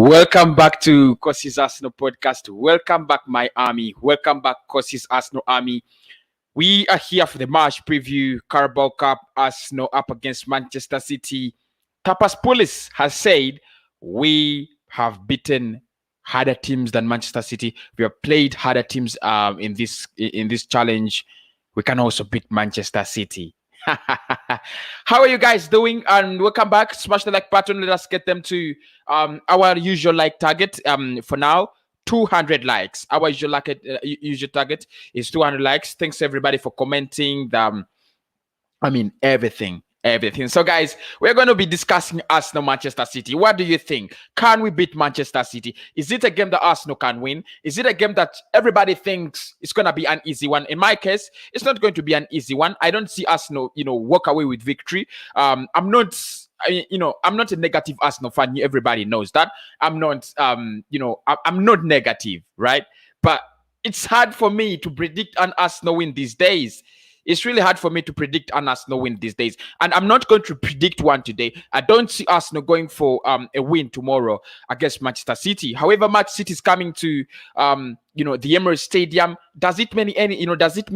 Welcome back to Kosi's Arsenal podcast. Welcome back, my army. Welcome back, Kosi's Arsenal army. We are here for the match preview. Carabao Cup, Arsenal up against Manchester City. Tapas Police has said we have beaten harder teams than Manchester City. We have played harder teams in this challenge. We can also beat Manchester City. How are you guys doing? And welcome back. Smash the like button. Let us get them to our usual like target. For now, 200 likes. Our usual target is 200 likes. Thanks everybody for commenting. Everything. So, guys, we're going to be discussing Arsenal Manchester City. What do you think? Can we beat Manchester City? Is it a game that Arsenal can win? Is it a game that everybody thinks it's going to be an easy one? In my case, it's not going to be an easy one. I don't see Arsenal, walk away with victory. I'm not a negative Arsenal fan. Everybody knows that. I'm not negative, right? But it's hard for me to predict an Arsenal win these days. It's really hard for me to predict an Arsenal win these days. And I'm not going to predict one today. I don't see Arsenal going for a win tomorrow against Manchester City. However, Manchester City is coming to the Emirates Stadium. Does it mean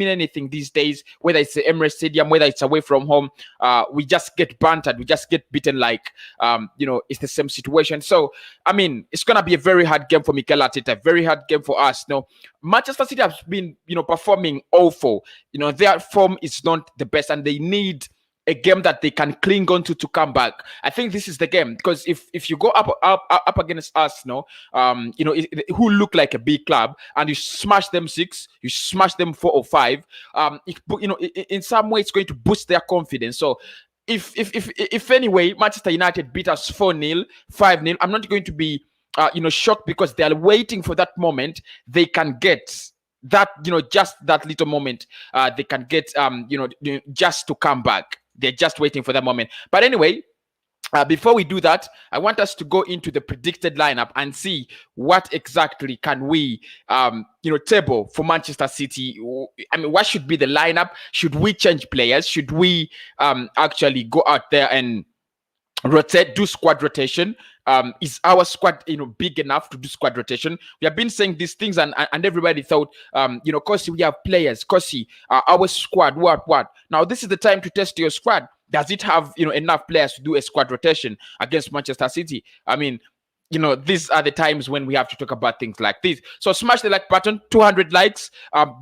anything these days? Whether it's the Emirates Stadium, whether it's away from home, we just get bantered. We just get beaten like it's the same situation. So it's gonna be a very hard game for Mikel Arteta, very hard game for us. Manchester City has been performing awful. Their form is not the best, and they need a game that they can cling on to come back. I think this is the game, because if you go up against Arsenal, who look like a big club, and you smash them 6, you smash them 4 or 5, in some way it's going to boost their confidence. So if anyway Manchester United beat us 4-0, 5-0, I'm not going to be shocked, because they are waiting for that moment they can get. That just that little moment they can get just to come back. They're just waiting for that moment. But anyway, before we do that, I want us to go into the predicted lineup and see what exactly can we table for Manchester City. What should be the lineup? Should we change players? Should we actually go out there and do squad rotation? Is our squad big enough to do squad rotation? We have been saying these things, and everybody thought Kosi, we have players. Kosi, our squad, what? Now this is the time to test your squad. Does it have enough players to do a squad rotation against Manchester City? These are the times when we have to talk about things like this. So smash the like button. 200 likes.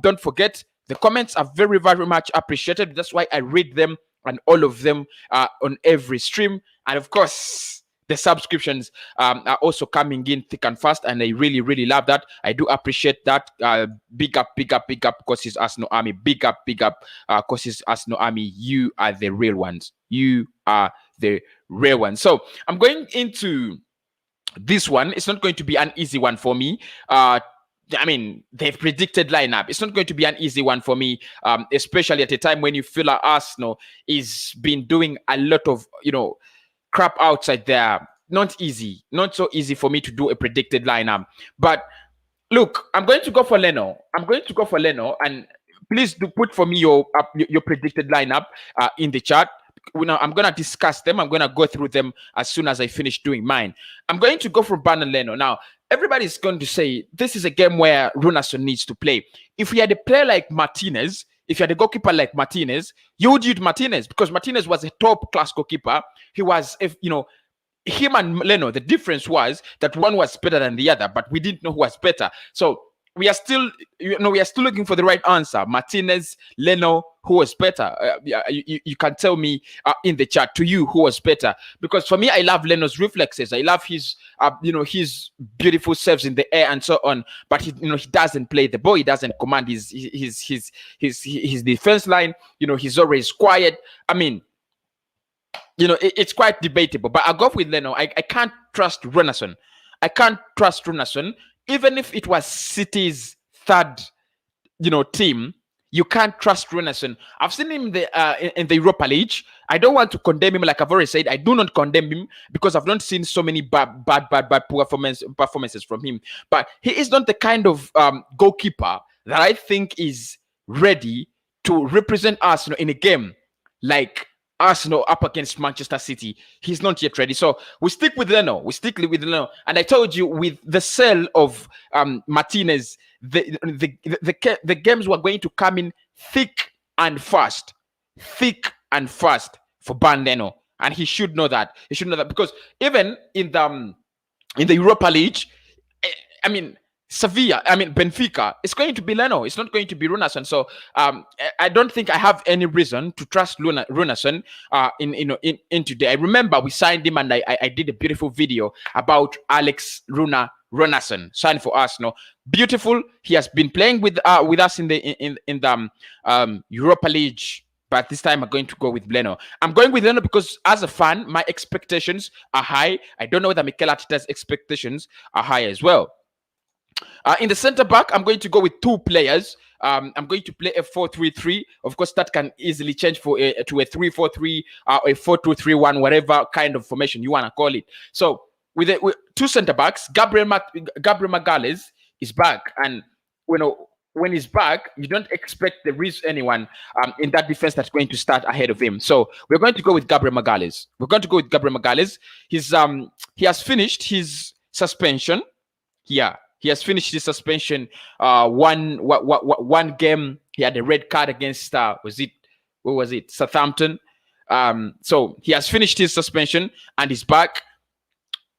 Don't forget, the comments are very, very much appreciated. That's why I read them, and all of them on every stream. And of course, the subscriptions are also coming in thick and fast, and I really, really love that. I do appreciate that. Big up, Kosi's Arsenal army. Big up, Kosi's Arsenal army. You are the real ones. So I'm going into this one. It's not going to be an easy one for me. They've predicted lineup. It's not going to be an easy one for me, especially at a time when you feel like Arsenal is been doing a lot of crap outside there. Not so easy for me to do a predicted lineup. But look, I'm going to go for Leno. And please do put for me your predicted lineup in the chat. I'm going to discuss them. I'm going to go through them as soon as I finish doing mine. I'm going to go for Ban and Leno. Now, everybody's going to say this is a game where Runason needs to play. If we had a player like Martinez, if you had a goalkeeper like Martinez, you would use Martinez, because Martinez was a top-class goalkeeper. He was, him and Leno, the difference was that one was better than the other, but we didn't know who was better. So we are still looking for the right answer. Martinez, Leno, who was better? You can tell me in the chat, to you, who was better? Because for me, I love Leno's reflexes. I love his his beautiful saves in the air and so on. But he doesn't play the ball. He doesn't command his defense line. He's always quiet. It's quite debatable. But I'll go with Leno. I can't trust Runason. Even if it was City's third, team, you can't trust Runason. I've seen him in the Europa League. I don't want to condemn him. Like I've already said, I do not condemn him, because I've not seen so many bad performances from him. But he is not the kind of goalkeeper that I think is ready to represent us in a game like Arsenal up against Manchester City. He's not yet ready. So we stick with Leno. And I told you with the sale of Martinez, the games were going to come in thick and fast. For Ban Leno. And he should know that. Because even in the Europa League, I mean, Benfica, it's going to be Leno. It's not going to be Runarsson. So I don't think I have any reason to trust Runarsson in today. I remember we signed him, and I did a beautiful video about Alex Runarsson signed for Arsenal. Beautiful. He has been playing with us in the Europa League. But this time I'm going to go with Leno. I'm going with Leno because as a fan, my expectations are high. I don't know whether Mikel Arteta's expectations are high as well. In the center back, I'm going to go with two players. I'm going to play a 4-3-3. Of course, that can easily change to a 3-4-3, a 4-2-3-1, whatever kind of formation you want to call it. So with two center backs, Gabriel Magalhaes is back, and when he's back, you don't expect there is anyone in that defense that's going to start ahead of him. So we're going to go with Gabriel Magalhaes. He has finished his suspension. Yeah, he has finished his suspension. One game, he had a red card against Southampton. So he has finished his suspension and he's back.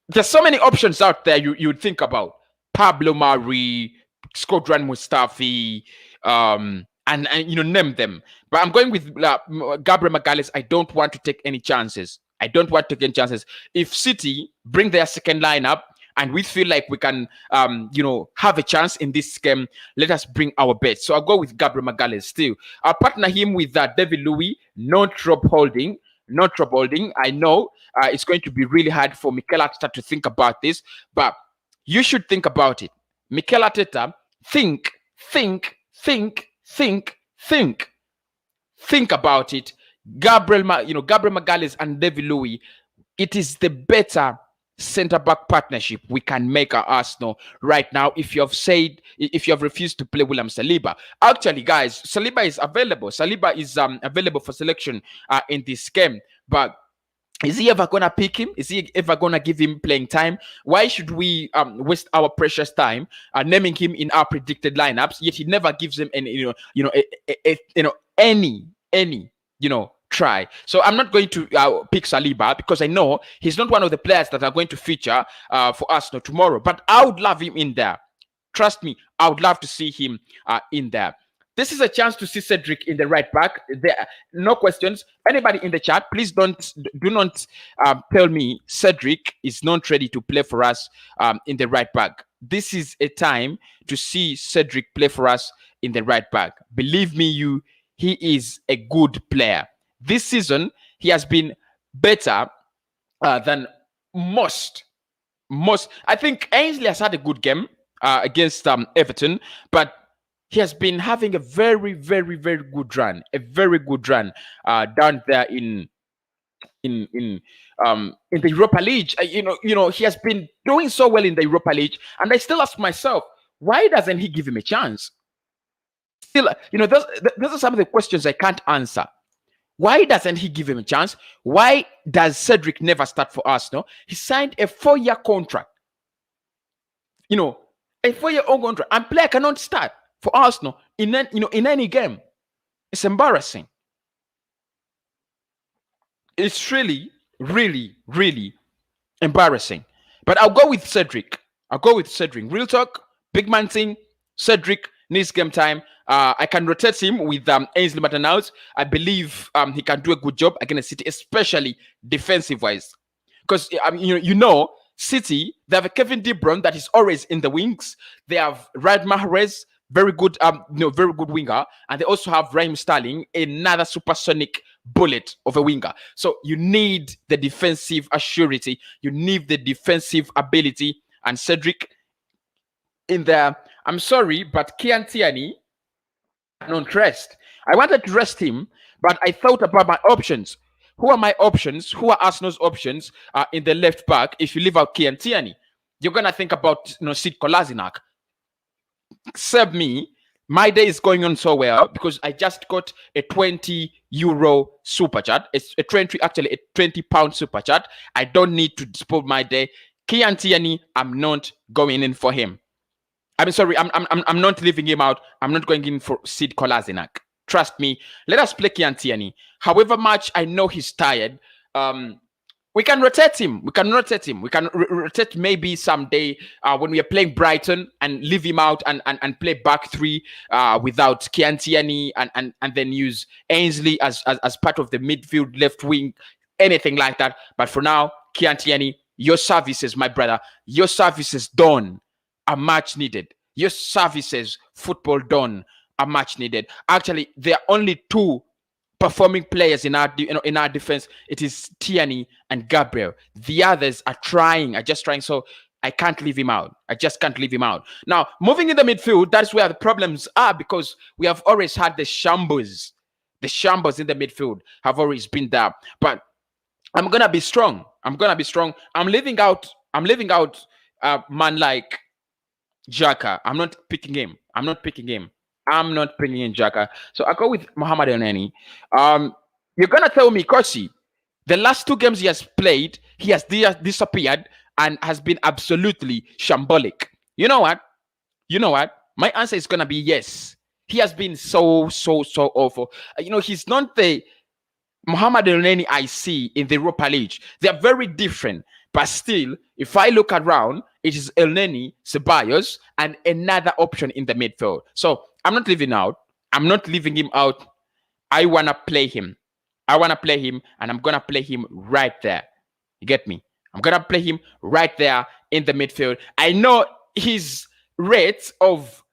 There's so many options out there you'd think about. Pablo Mari, Skodran Mustafi, and name them. But I'm going with Gabriel Magalhaes. I don't want to take any chances. If City bring their second lineup and we feel like we can, have a chance in this game, let us bring our best. So I'll go with Gabriel Magalhaes still. I'll partner him with David Louis, not Rob Holding. I know it's going to be really hard for Mikel Arteta to think about this, but you should think about it. Mikel Arteta, think about it. Gabriel Magalhaes and David Louis, it is the better centre-back partnership we can make at Arsenal right now. If you have refused to play William Saliba, actually, guys, Saliba is available. Available for selection in this game, but is he ever gonna pick him? Is he ever gonna give him playing time? Why should we waste our precious time naming him in our predicted lineups? Yet he never gives him any, any try. So I'm not going to pick Saliba because I know he's not one of the players that are going to feature for Arsenal tomorrow. But I would love him in there. Trust me, I would love to see him in there. This is a chance to see Cedric in the right back. There, no questions. Anybody in the chat, please do not tell me Cedric is not ready to play for us in the right back. This is a time to see Cedric play for us in the right back. Believe me, he is a good player. This season, he has been better than most. I think Ainsley has had a good game against Everton, but he has been having a very, very, very good run. Down there in the Europa League. He has been doing so well in the Europa League, and I still ask myself, why doesn't he give him a chance? Still, those are some of the questions I can't answer. Why doesn't he give him a chance? Why does Cedric never start for Arsenal? He signed a 4-year contract. A 4-year contract, and player cannot start for Arsenal in any game. It's embarrassing. It's really, really, really embarrassing. But I'll go with Cedric. Real talk, big man thing. Cedric needs game time. I can rotate him with Ainsley Maitland-Niles. I believe he can do a good job against City, especially defensive-wise. Because City, they have a Kevin De Bruyne that is always in the wings. They have Riyad Mahrez, very good winger, and they also have Raheem Sterling, another supersonic bullet of a winger. So you need the defensive assurity, you need the defensive ability, and Cedric in there. I'm sorry, but Kian Tierney, I don't rest. I wanted to rest him, but I thought about my options. Who are my options? Who are Arsenal's options in the left back? If you leave out Kian Tierney, you're gonna think about Sid Kolasinac. Save me. My day is going on so well because I just got a 20 euro super chat. It's a 20, actually a 20 pound super chat. I don't need to spoil my day. Kian Tierney, I'm not going in for him. I'm sorry, I'm not leaving him out. I'm not going in for Sid Kolasinac. Trust me. Let us play Kian Tierney. However much I know he's tired, we can rotate him. We can rotate him. We can rotate maybe someday when we are playing Brighton and leave him out and play back three without Kian Tierney and then use Ainsley as part of the midfield left wing, anything like that. But for now, Kian Tierney, your services, my brother, your services done are much needed. Your services, football done, are much needed. Actually, there are only two performing players in our defense. It is Tierney and Gabriel. The others are just trying. So I can't leave him out. I just can't leave him out. Now, moving in the midfield, that's where the problems are, because we have always had the shambles. The shambles in the midfield have always been there. But I'm gonna be strong. I'm leaving out man like Xhaka. I'm not picking him. I'm not picking in Xhaka. So I go with Mohamed Elneny. You're gonna tell me, Kosi, the last two games he has played, he has disappeared and has been absolutely shambolic. You know what? My answer is gonna be yes. He has been so awful. He's not the Mohamed Elneny I see in the Europa League. They are very different. But still, if I look around, it is Elneny, Ceballos, and another option in the midfield. So I'm not leaving him out. I want to play him. And I'm going to play him right there. You get me? I'm going to play him right there in the midfield. I know his rate of,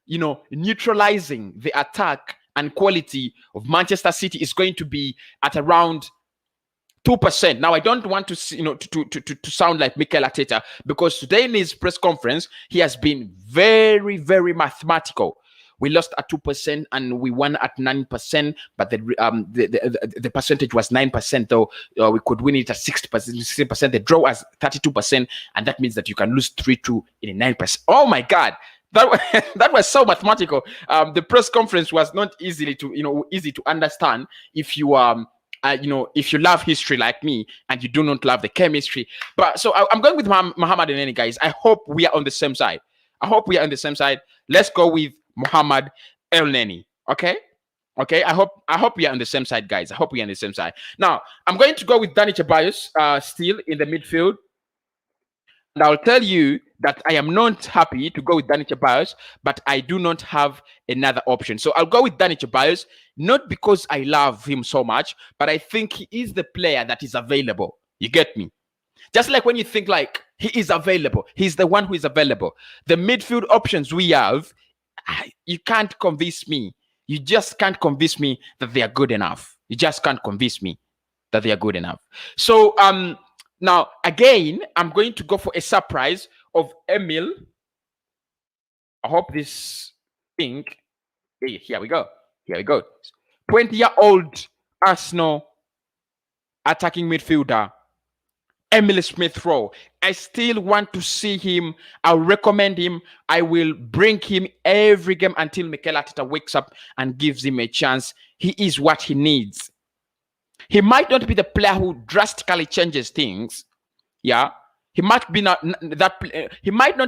neutralizing the attack and quality of Manchester City is going to be at around 2%. Now, I don't want to sound like Mikel Arteta, because today in his press conference, he has been very, very mathematical. We lost at 2% and we won at 9%, but the percentage was 9%, though we could win it at 60%. The draw was 32%, and that means that you can lose 3-2 in a 9%. Oh my God. That was so mathematical. The press conference was not easy to understand if you if you love history like me and you do not love the chemistry. But so I'm going with Mohamed Elneny, guys. I hope we are on the same side. Let's go with Mohamed Elneny. Okay. I hope we are on the same side, guys. Now, I'm going to go with Dani Ceballos still in the midfield. And I'll tell you that I am not happy to go with Dani Ceballos, but I do not have another option. So I'll go with Dani Ceballos, not because I love him so much, but I think he is the player that is available. You get me? Just like when you think like he is available, he's the one who is available. The midfield options we have, you can't convince me. You just can't convince me that they are good enough. So, now, again, I'm going to go for a surprise of Emil. I hope this thing. Here we go. 20-year-old Arsenal attacking midfielder, Emil Smith-Rowe. I still want to see him. I'll recommend him. I will bring him every game until Mikel Arteta wakes up and gives him a chance. He is what he needs. He might not be the player who drastically changes things. Yeah. He might not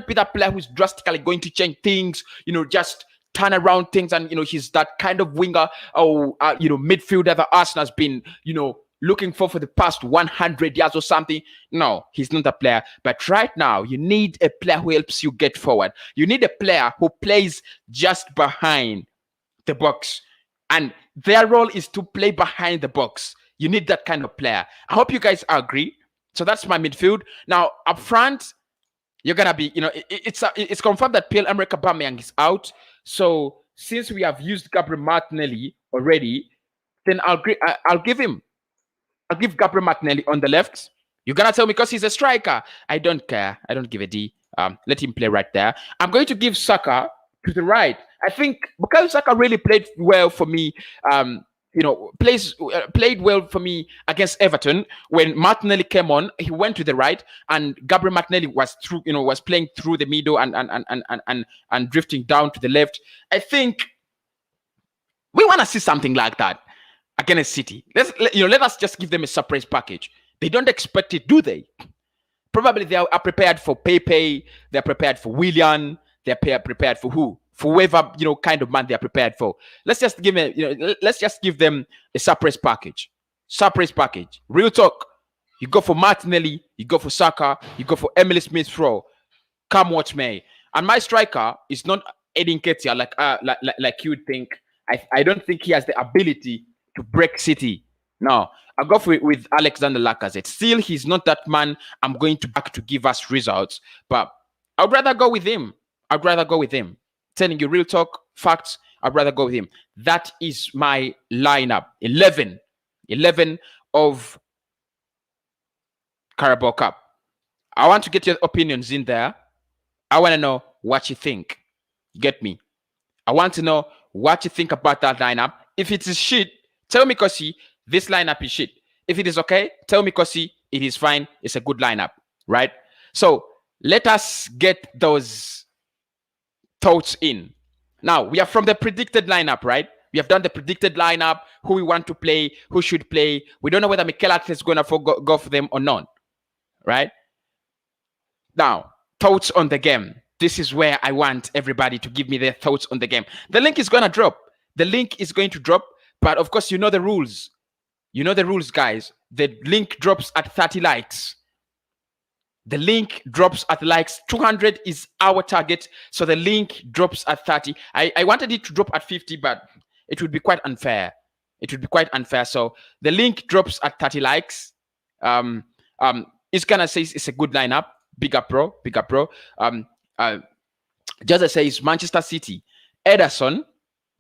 be that player who's drastically going to change things, just turn around things. And, he's that kind of winger or, midfielder that Arsenal has been, looking for the past 100 years or something. No, he's not a player. But right now, you need a player who helps you get forward. You need a player who plays just behind the box. And their role is to play behind the box. You need that kind of player. I hope you guys agree. So that's my midfield. Now, up front, you're going to be, it's confirmed that Pierre-Emerick Aubameyang is out. So since we have used Gabriel Martinelli already, then I'll give Gabriel Martinelli on the left. You're going to tell me because he's a striker. I don't care. I don't give a D. Let him play right there. I'm going to give Saka to the right. I think because Saka really played well for me, played well for me against Everton. When Martinelli came on, he went to the right, and Gabriel Martinelli was playing through the middle and drifting down to the left. I think we want to see something like that. against City. Let us just give them a surprise package. They don't expect it, do they? Probably they are prepared for Pepe. They're prepared for Willian. They're prepared for who? For whoever kind of man they are prepared for. Let's just give them a surprise package. Surprise package. Real talk. You go for Martinelli. You go for Saka. You go for Emily Smith-Rowe. Come watch me. And my striker is not Edin Ketia like you'd think. I don't think he has the ability to break City. No, I go with Alexander Lacazette. Still, he's not that man I'm going to back to give us results. But I'd rather go with him. Telling you real talk, facts, I'd rather go with him. That is my lineup. 11 of Carabao Cup. I want to get your opinions in there. I want to know what you think. Get me? I want to know what you think about that lineup. If it is shit, tell me, Kosi, this lineup is shit. If it is okay, tell me, Kosi, it is fine. It's a good lineup, right? So let us get those thoughts in. Now, we are from the predicted lineup, right? We have done the predicted lineup, who we want to play, who should play. We don't know whether Mikel Arteta is going to go for them or not, right? Now, thoughts on the game. This is where I want everybody to give me their thoughts on the game. The link is going to drop. But of course, you know the rules. You know the rules, guys. The link drops at 30 likes. The link drops at likes. 200 is our target. So the link drops at 30. I wanted it to drop at 50, but it would be quite unfair. So the link drops at 30 likes. It's going to say it's a good lineup. Big up, bro. Jose says Manchester City, Ederson,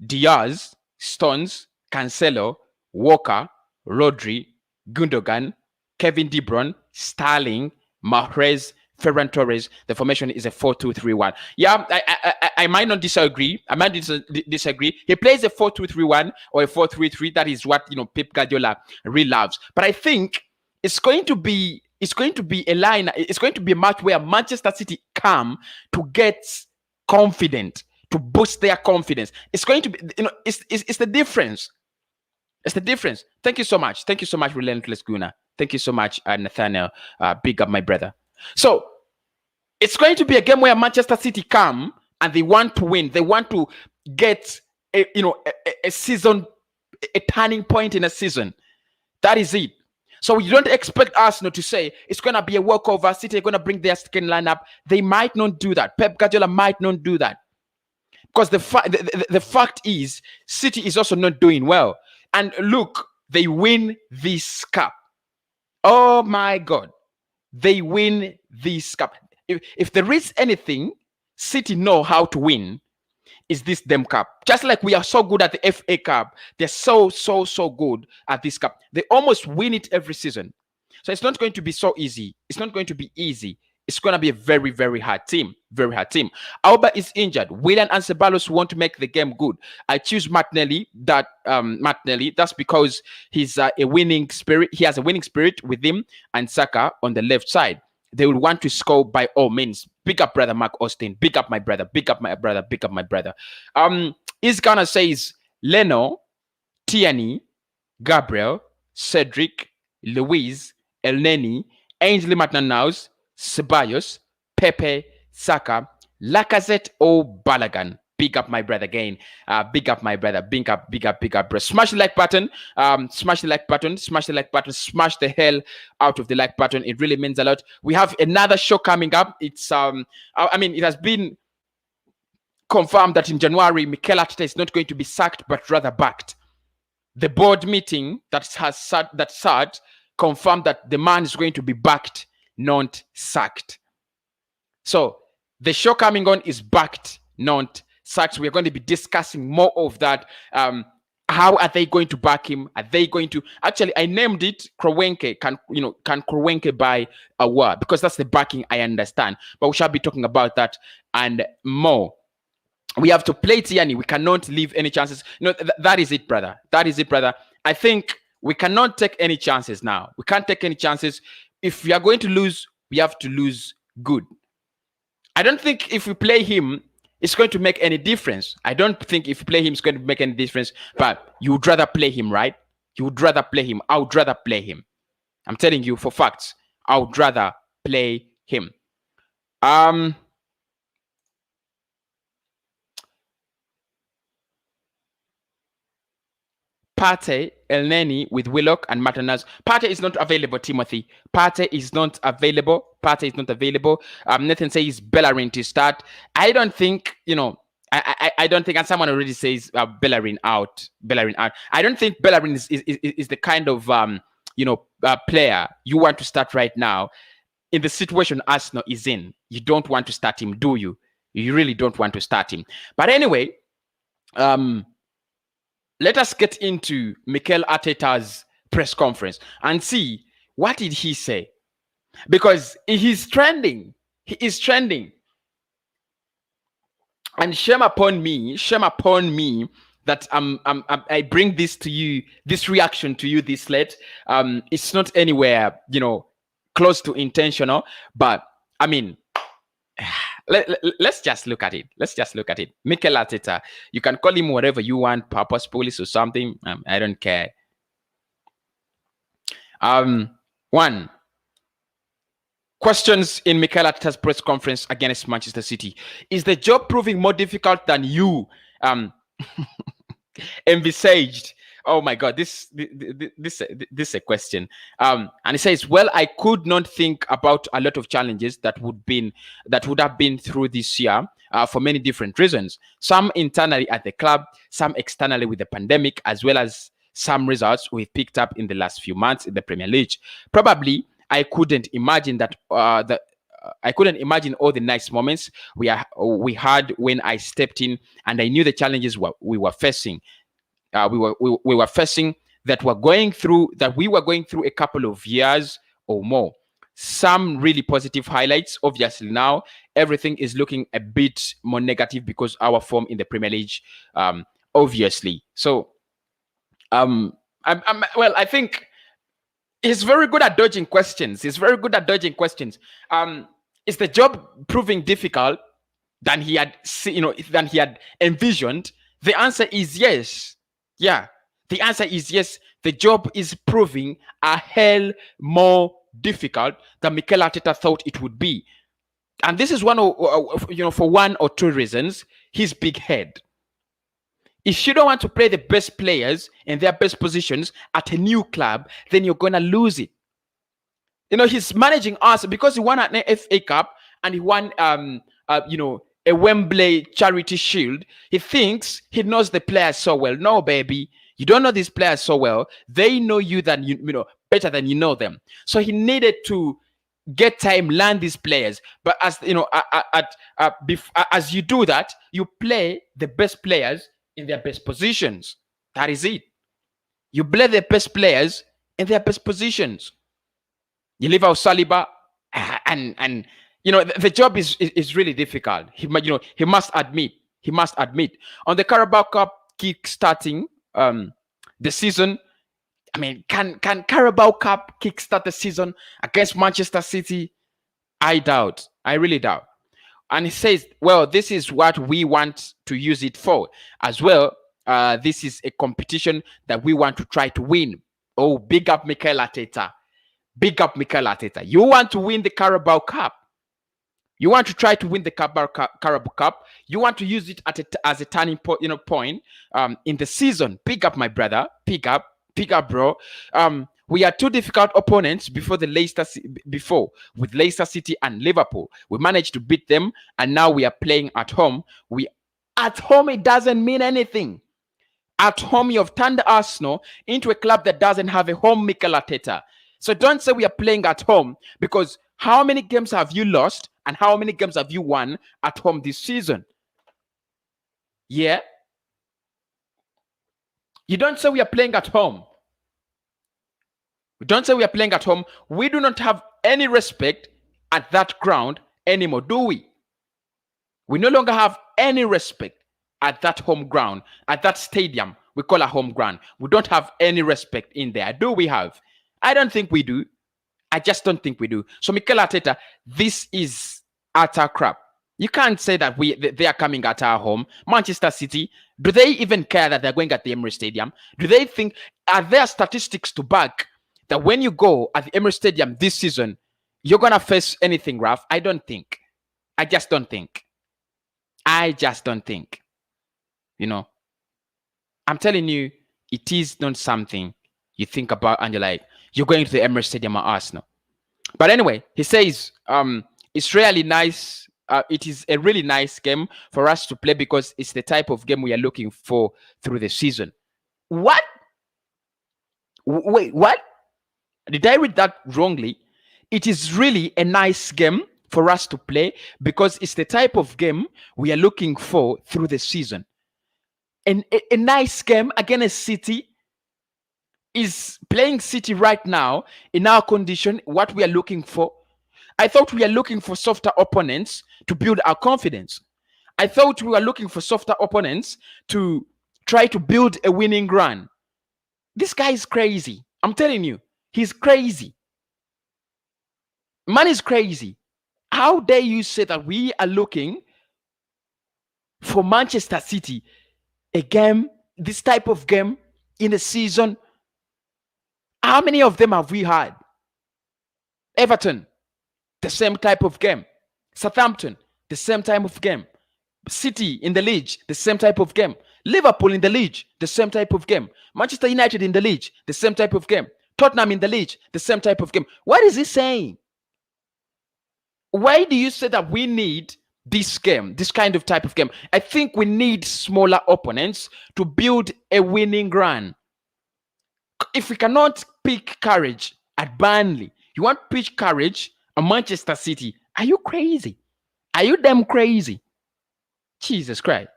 Diaz, Stones, Cancelo, Walker, Rodri, Gundogan, Kevin De Bruyne, Sterling, Mahrez, Ferran Torres. The formation is a 4-2-3-1. Yeah, I might not disagree. Disagree. He plays a 4-2-3-1 or a 4-3-3. That is what Pep Guardiola really loves. But I think it's going to be a line. It's going to be a match where Manchester City come to get confident, to boost their confidence. It's going to be, it's the difference. It's the difference. Thank you so much, Relentless Guna. Thank you so much, Nathaniel. Big up, my brother. So it's going to be a game where Manchester City come and they want to win. They want to get a season, a turning point in a season. That is it. So you don't expect Arsenal to say it's going to be a walkover. City are going to bring their second lineup. They might not do that. Pep Guardiola might not do that. Because the fact is, City is also not doing well. And look, they win this cup. Oh my God. They win this cup. If there is anything City know how to win, is this damn cup. Just like we are so good at the FA Cup, they're so good at this cup. They almost win it every season. So it's not going to be so easy. It's not going to be easy. It's going to be a very, very hard team. Very hard team. Alba is injured. Willian and Ceballos want to make the game good. I choose Martinelli. That's because he's a winning spirit. He has a winning spirit with him and Saka on the left side. They will want to score by all means. Big up, brother Mark Austin. Big up, my brother. Big up, my brother. Big up, my brother. Isgana says Leno, Tierney, Gabriel, Cedric, Luiz, Elneny, Ainsley Maitland-Niles, Ceballos, Pepe, Saka, Lacazette, or Balogun. Big up, my brother again. Big up, my brother. Big up, bro. Smash the like button. Smash the like button. Smash the like button. Smash the hell out of the like button. It really means a lot. We have another show coming up. It's it has been confirmed that in January, Mikel Arteta is not going to be sacked, but rather backed. The board meeting that sat confirmed that the man is going to be backed, not sacked. So the show coming on is backed, not sacked. We're going to be discussing more of that. How are they going to back him? Are they going to actually? I named it Kroenke. Can Kroenke buy a war? Because that's the backing I understand. But we shall be talking about that and more. We have to play Tierney. We cannot leave any chances. That is it, brother. That is it, brother. I think we cannot take any chances now. We can't take any chances. If we are going to lose, we have to lose good. I don't think if we play him, it's going to make any difference. I don't think if you play him, it's going to make any difference. But you would rather play him, right? You would rather play him. I would rather play him. I'm telling you for facts. I would rather play him. Partey, Elneny with Willock and Martinez. Partey is not available, Timothy. Partey is not available. Partey is not available. Nathan says Bellerin to start. I don't think, I don't think, and someone already says Bellerin out. Bellerin out. I don't think Bellerin is the kind of, player you want to start right now. In the situation Arsenal is in, you don't want to start him, do you? You really don't want to start him. But anyway, let us get into Mikel Arteta's press conference and see what did he say. Because he's trending. He is trending. And shame upon me that I bring this to you, this reaction to you this late. It's not anywhere, close to intentional, but I mean, let's just look at it. Mikel Arteta, you can call him whatever you want, purpose police or something. I don't care. One, questions in Mikel Arteta's press conference against Manchester City. Is the job proving more difficult than you envisaged? Oh my God, this is a question. And he says, well, I could not think about a lot of challenges that would have been through this year for many different reasons. Some internally at the club, some externally with the pandemic, as well as some results we've picked up in the last few months in the Premier League. Probably, I couldn't imagine that I couldn't imagine all the nice moments we had when I stepped in, and I knew the challenges we were facing. We were facing that we were going through a couple of years or more. Some really positive highlights. Obviously, now everything is looking a bit more negative because our form in the Premier League, obviously. So, I think he's very good at dodging questions. Is the job proving difficult than he had envisioned? The answer is yes. Yeah, the answer is yes. The job is proving a hell more difficult than Mikel Arteta thought it would be, and this is for one or two reasons. His big head. If you don't want to play the best players in their best positions at a new club, then you're gonna lose it. He's managing us because he won an FA Cup and he won a Wembley Charity Shield. He thinks he knows the players so well. No, baby, you don't know these players so well. They know you better than you know them. So he needed to get time, learn these players. But as as you do that, you play the best players in their best positions. That is it. You play the best players in their best positions. You leave out Saliba, and the job is really difficult. He must admit. On the Carabao Cup kick-starting the season. I mean, can Carabao Cup kickstart the season against Manchester City? I doubt. I really doubt. And he says, well, this is what we want to use it for as well. This is a competition that we want to try to win. Oh, big up Mikel Arteta. You want to win the Carabao Cup. You want to try to win the Carabao Cup. You want to use it as a turning point in the season. Pick up, my brother. Pick up, bro. We had two difficult opponents before with Leicester City and Liverpool. We managed to beat them, and now we are playing at home. At home, it doesn't mean anything. At home, you have turned Arsenal into a club that doesn't have a home Mikel Arteta. So don't say we are playing at home, because how many games have you lost and how many games have you won at home this season? Yeah. You don't say we are playing at home. We do not have any respect at that ground anymore, do we? We no longer have any respect at that home ground, at that stadium we call a home ground. We don't have any respect in there. Do we have? I don't think we do. I just don't think we do. So Mikel Arteta, this is utter crap. You can't say that they are coming at our home. Manchester City, do they even care that they're going at the Emirates Stadium? Do they think, are there statistics to back that when you go at the Emirates Stadium this season, you're going to face anything rough? I don't think. I just don't think. I just don't think. You know, I'm telling you, it is not something you think about and you're like, you're going to the Emirates Stadium at Arsenal. But anyway, he says it's really nice. It is a really nice game for us to play because it's the type of game we are looking for through the season. What? Wait, what? Did I read that wrongly? It is really a nice game for us to play because it's the type of game we are looking for through the season. And a nice game against City is playing City right now in our condition, what we are looking for. I thought we are looking for softer opponents to build our confidence. I thought we were looking for softer opponents to try to build a winning run. This guy is crazy. I'm telling you, he's crazy. Man is crazy. How dare you say that we are looking for Manchester City, a game, this type of game in the season? How many of them have we had? Everton, the same type of game. Southampton, the same type of game. City in the league, the same type of game. Liverpool in the league, the same type of game. Manchester United in the league, the same type of game. Tottenham in the league, the same type of game. What is he saying? Why do you say that we need this game, this kind of type of game? I think we need smaller opponents to build a winning run. If we cannot pick courage at Burnley, you want to pick courage at Manchester City? Are you crazy? Are you damn crazy? Jesus Christ.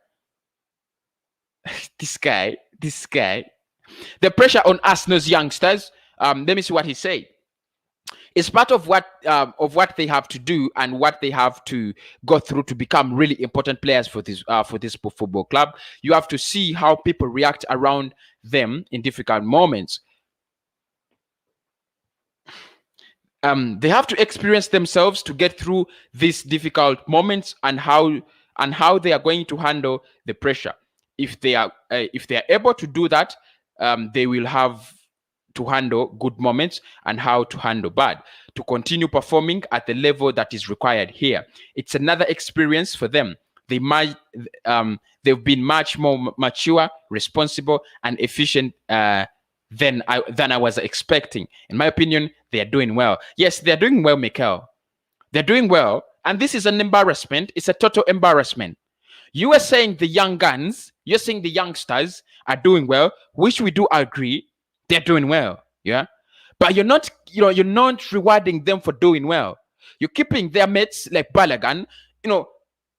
This guy. The pressure on Arsenal's youngsters. Let me see what he said. It's part of what they have to do and what they have to go through to become really important players for this football club. You have to see how people react around them in difficult moments. They have to experience themselves to get through these difficult moments and how they are going to handle the pressure. If they are able to do that, they will have to handle good moments and how to handle bad to continue performing at the level that is required here. It's another experience for them. They've been much more mature, responsible, and efficient than I was expecting. In my opinion, they are doing well. Yes, they're doing well, Mikel. They're doing well, and this is an embarrassment. It's a total embarrassment. You are saying the young guns, you're saying the youngsters are doing well, which we do agree. They're doing well, yeah. But you're not rewarding them for doing well. You're keeping their mates like Balogun.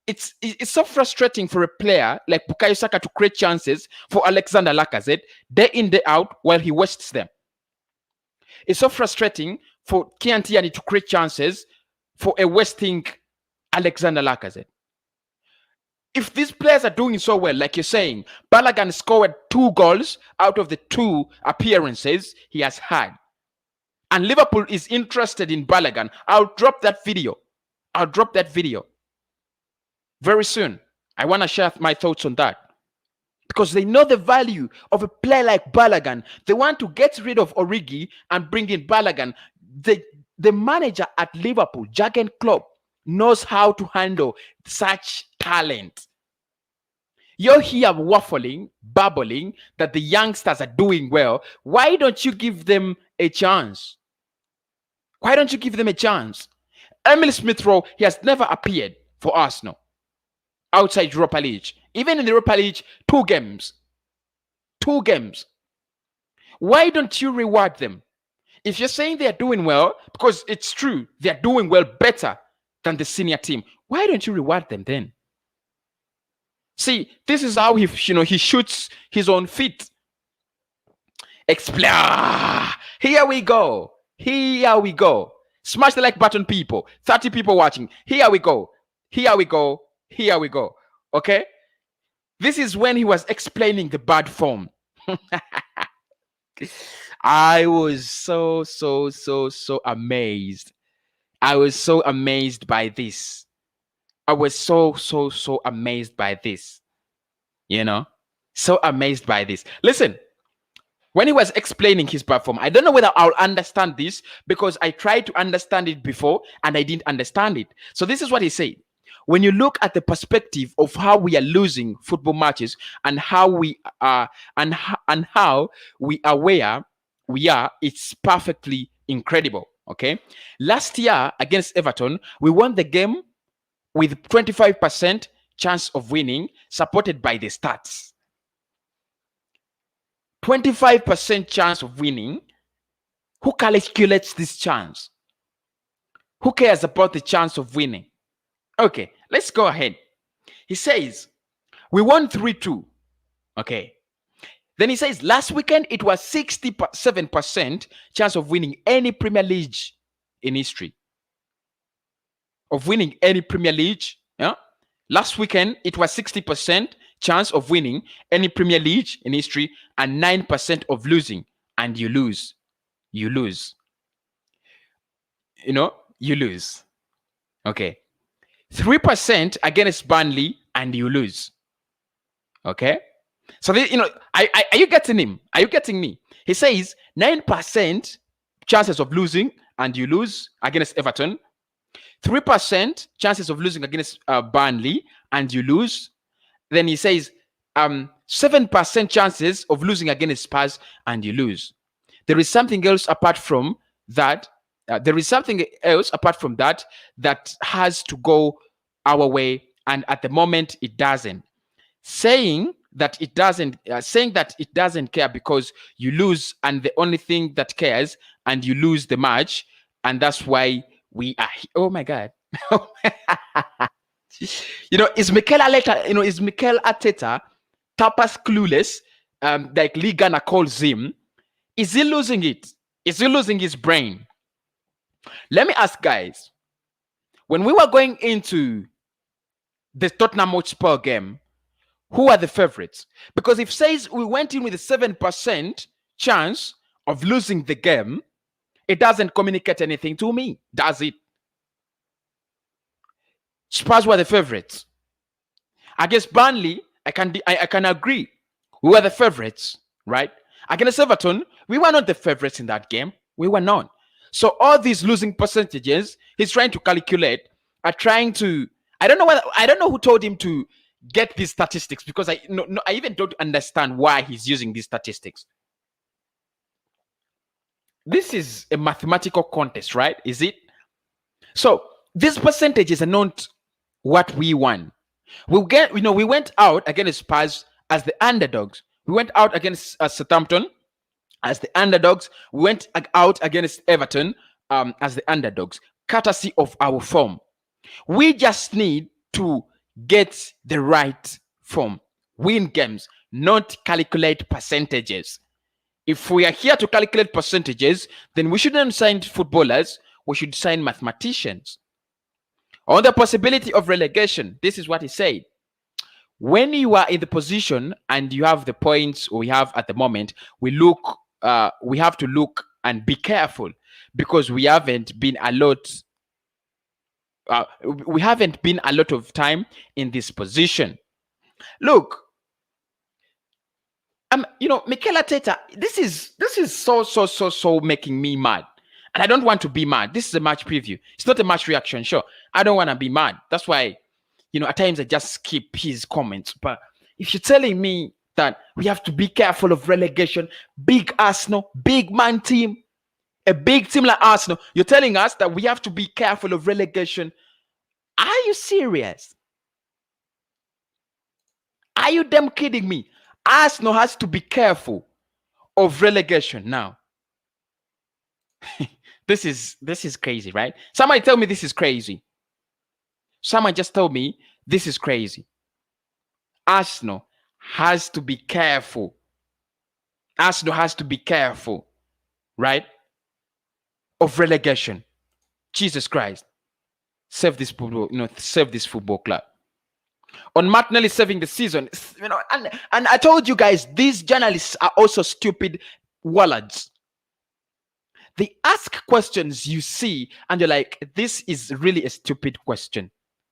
It's so frustrating for a player like Bukayo Saka to create chances for Alexander Lacazette day in, day out while he wastes them. It's so frustrating for Kian Tierney to create chances for a wasting Alexander Lacazette. If these players are doing so well, like you're saying, Balogun scored 2 goals out of the 2 appearances he has had. And Liverpool is interested in Balogun. I'll drop that video very soon. I want to share my thoughts on that. Because they know the value of a player like Balogun. They want to get rid of Origi and bring in Balogun. The manager at Liverpool, Jurgen Klopp, knows how to handle such talent. You're here waffling, babbling that the youngsters are doing well. Why don't you give them a chance? Emil Smith-Rowe, he has never appeared for Arsenal outside Europa League. Even in the Europa League, 2 games. Why don't you reward them? If you're saying they're doing well, because it's true, they're doing well better than the senior team, why don't you reward them then? See, this is how he shoots his own feet. Here we go. Smash the like button, people. 30 people watching. Here we go. Okay? This is when he was explaining the bad form. I was so amazed. I was so amazed by this. I was so amazed by this. So amazed by this. Listen, when he was explaining his performance, I don't know whether I'll understand this because I tried to understand it before and I didn't understand it. So this is what he said. When you look at the perspective of how we are losing football matches and how we are and how we are where we are, it's perfectly incredible. Okay. Last year against Everton, we won the game with 25% chance of winning, supported by the stats. 25% chance of winning. Who calculates this chance? Who cares about the chance of winning? Okay, let's go ahead. He says, we won 3-2. Okay. Then he says, last weekend, it was 67% chance of winning any Premier League in history. Of winning any Premier League. Yeah? Last weekend, it was 60% chance of winning any Premier League in history and 9% of losing. And you lose. You lose. You lose. Okay. 3% against Burnley and you lose. Okay. So, are you getting him? Are you getting me? He says 9% chances of losing and you lose against Everton. 3% chances of losing against Burnley and you lose. Then he says 7% chances of losing against Spurs and you lose. There is something else apart from that. That has to go our way, and at the moment it doesn't. Saying that it doesn't care because you lose, and the only thing that cares, and you lose the match, and that's why we are. Oh my God. Is Mikel Arteta tapas clueless, like Lee Gunnar calls him? Is he losing it? Is he losing his brain? Let me ask, guys. When we were going into the Tottenham Hotspur game, who are the favorites? Because if says we went in with a 7% chance of losing the game, it doesn't communicate anything to me, does it? Spurs were the favorites. Against Burnley, I can agree. We were the favorites, right? Against Everton, we were not the favorites in that game. We were not. So all these losing percentages he's trying to calculate are trying to. I don't know who told him to get these statistics, because I even don't understand why he's using these statistics. This is a mathematical contest, right? Is it? So these percentages are not what we want. We went out against Spurs as the underdogs. We went out against Southampton as the underdogs. We went out against Everton as the underdogs, courtesy of our form. We just need to get the right form, win games, not calculate percentages. If we are here to calculate percentages, then we shouldn't sign footballers, we should sign mathematicians. On the possibility of relegation, this is what he said. When you are in the position and you have the points we have at the moment, we have to look and be careful, because we haven't been a lot of time in this position. Look, Mikel Arteta, this is so making me mad. And I don't want to be mad. This is a match preview. It's not a match reaction show. I don't want to be mad. That's why, at times I just skip his comments. But if you're telling me that we have to be careful of relegation, big Arsenal, big man team, a big team like Arsenal, you're telling us that we have to be careful of relegation. Are you serious? Are you damn kidding me? Arsenal has to be careful of relegation now. This is crazy, right? Somebody tell me this is crazy. Someone just told me this is crazy. Arsenal has to be careful. Arsenal has to be careful, right? Of relegation. Jesus Christ. Save this football, save this football club. On Martinelli saving the season, and I told you guys, these journalists are also stupid wallards. They ask questions you see, and you're like, this is really a stupid question.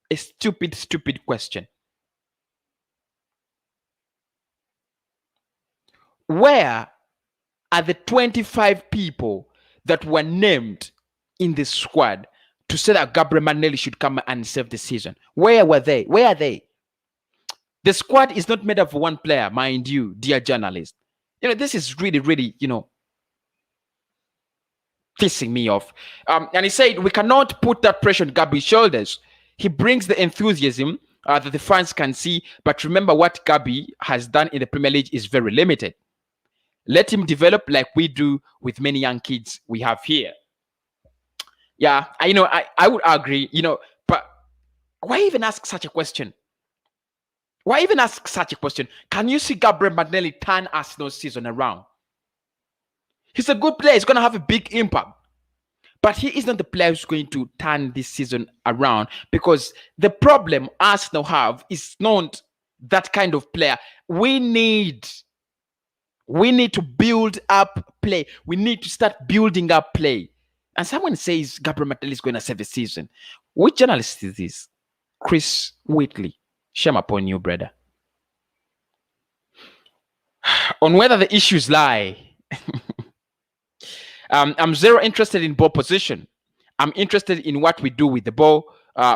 A stupid question. Where are the 25 people that were named in the squad to say that Gabriel Martinelli should come and save the season? Where were they? Where are they? The squad is not made up of one player, mind you, dear journalist. This is really, pissing me off. And he said, we cannot put that pressure on Gabri's shoulders. He brings the enthusiasm that the fans can see, but remember what Gabi has done in the Premier League is very limited. Let him develop like we do with many young kids we have here. Yeah, I would agree, but why even ask such a question? Why even ask such a question? Can you see Gabriel Martinelli turn Arsenal's season around? He's a good player. He's going to have a big impact. But he is not the player who's going to turn this season around, because the problem Arsenal have is not that kind of player. We need to build up play. We need to start building up play. And someone says Gabriel Martinelli is going to save the season. Which journalist is this? Chris Whitley. Shame upon you, brother. On whether the issues lie, I'm zero interested in ball position. I'm interested in what we do with the ball,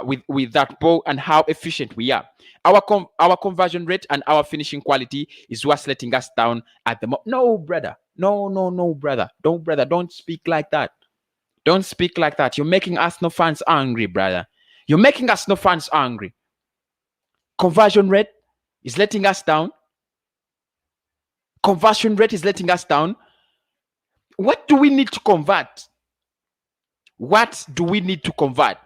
with that ball, and how efficient we are. Our conversion rate and our finishing quality is what's letting us down at the moment. No, brother. No, brother. Don't speak like that. Don't speak like that. You're making us no fans angry, brother. You're making us no fans angry. Conversion rate is letting us down. Conversion rate is letting us down. What do we need to convert? What do we need to convert?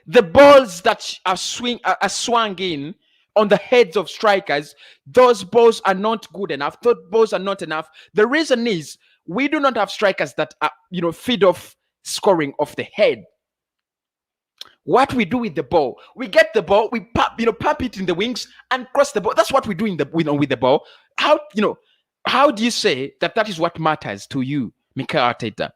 The balls that are swung in on the heads of strikers, those balls are not good enough. Those balls are not enough. The reason is we do not have strikers that are, feed off scoring off the head. What we do with the ball, we get the ball, we pop it in the wings and cross the ball. That's what we do with the ball. How do you say that is what matters to you, Mikel Arteta?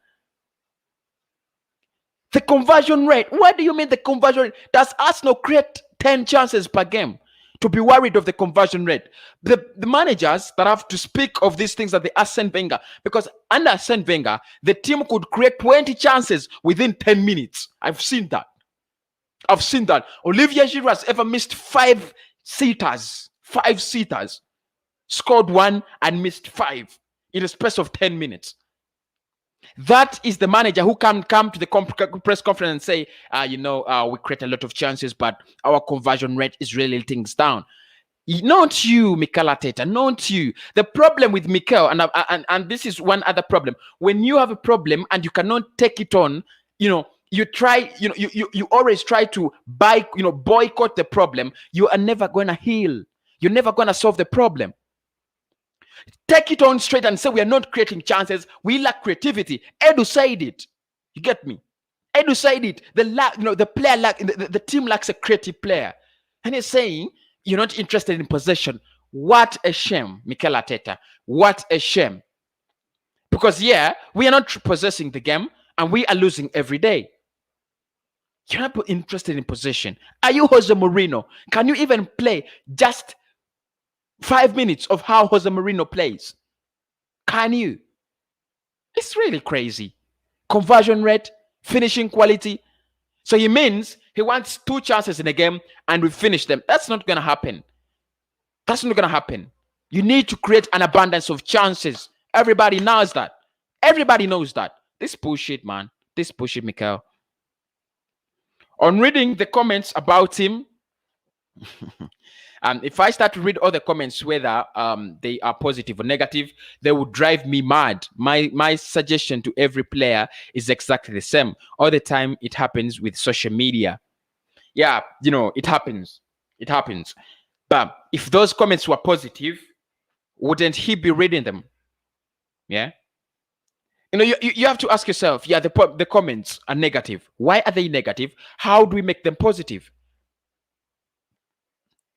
The conversion rate. What do you mean the conversion rate? Does Arsenal create 10 chances per game to be worried of the conversion rate? The managers that have to speak of these things are the Arsene Wenger, because under Arsene Wenger, the team could create 20 chances within 10 minutes. I've seen that. Olivier Giroud has ever missed 5 sitters. 5 sitters. Scored 1 and missed 5 in a space of 10 minutes. That is the manager who can come to the press conference and say, we create a lot of chances, but our conversion rate is really things down. Not you, Mikel Arteta, not you. The problem with Mikel, and this is one other problem. When you have a problem and you cannot take it on, you try, you always try to boycott the problem. You are never going to heal. You're never going to solve the problem. Take it on straight and say we are not creating chances. We lack creativity. Edu said it. You get me? Edu said it. The team lacks a creative player, and he's saying you're not interested in possession. What a shame, Mikel Arteta. What a shame. Because we are not possessing the game, and we are losing every day. You're not interested in possession. Are you Jose Mourinho? Can you even play just 5 minutes of how Jose Mourinho plays? Can you? It's really crazy. Conversion rate, finishing quality. So he means he wants 2 chances in a game and we finish them. That's not going to happen. That's not going to happen. You need to create an abundance of chances. Everybody knows that. Everybody knows that. This bullshit, man. This bullshit, Mikel. On reading the comments about him, if I start to read all the comments, whether they are positive or negative, they would drive me mad. My suggestion to every player is exactly the same. All the time it happens with social media. Yeah, it happens. It happens. But if those comments were positive, wouldn't he be reading them? Yeah. You have to ask yourself, the comments are negative. Why are they negative? How do we make them positive?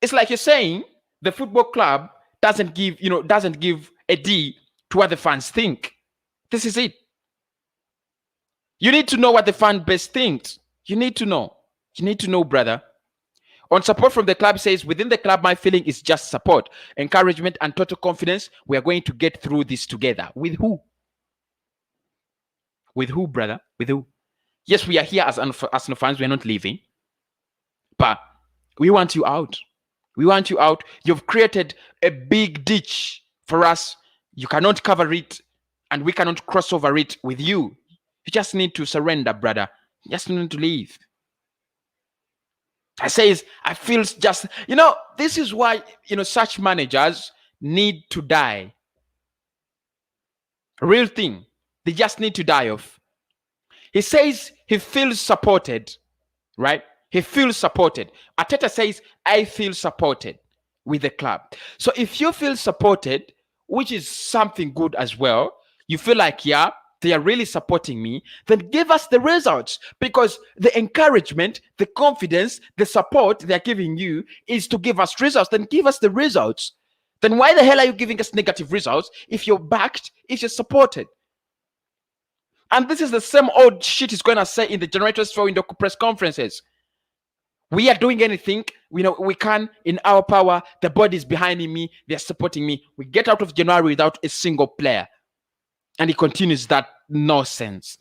It's like you're saying the football club doesn't give a D to what the fans think. This is it. You need to know what the fan base thinks. You need to know. You need to know, brother. On support from the club says, within the club, my feeling is just support, encouragement, and total confidence. We are going to get through this together. With who? With who, brother? With who? Yes, we are here as Arsenal fans. We are not leaving. But we want you out. We want you out. You've created a big ditch for us. You cannot cover it, and we cannot cross over it with you. You just need to surrender, brother. You just need to leave. I says, I feel just, this is why, such managers need to die. Real thing. They just need to die off. He says he feels supported, right? He feels supported. Arteta says, I feel supported with the club. So if you feel supported, which is something good as well, you feel like, yeah, they are really supporting me, then give us the results, because the encouragement, the confidence, the support they're giving you is to give us results. Then give us the results. Then why the hell are you giving us negative results if you're backed, if you're supported? And this is the same old shit he's going to say in the generators for in the press conferences. We are doing anything, we can in our power. The body's behind me. They're supporting me. We get out of January without a single player. And he continues that nonsense.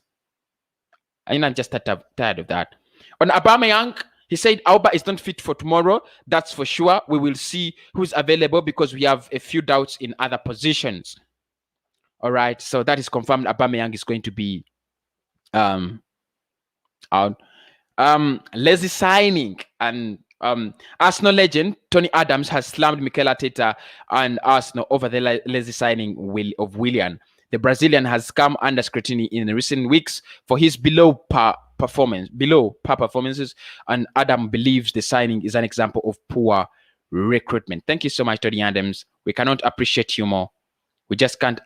I'm just tired of that. On Aubameyang, he said Auba is not fit for tomorrow. That's for sure. We will see who's available because we have a few doubts in other positions. All right. So that is confirmed. Aubameyang is going to be out. Lazy signing, and Arsenal legend Tony Adams has slammed Mikel Arteta and Arsenal over the lazy signing of Willian. The Brazilian has come under scrutiny in recent weeks for his below par performances, and Adam believes the signing is an example of poor recruitment. Thank you so much, Tony Adams. We cannot appreciate you more. We just can't,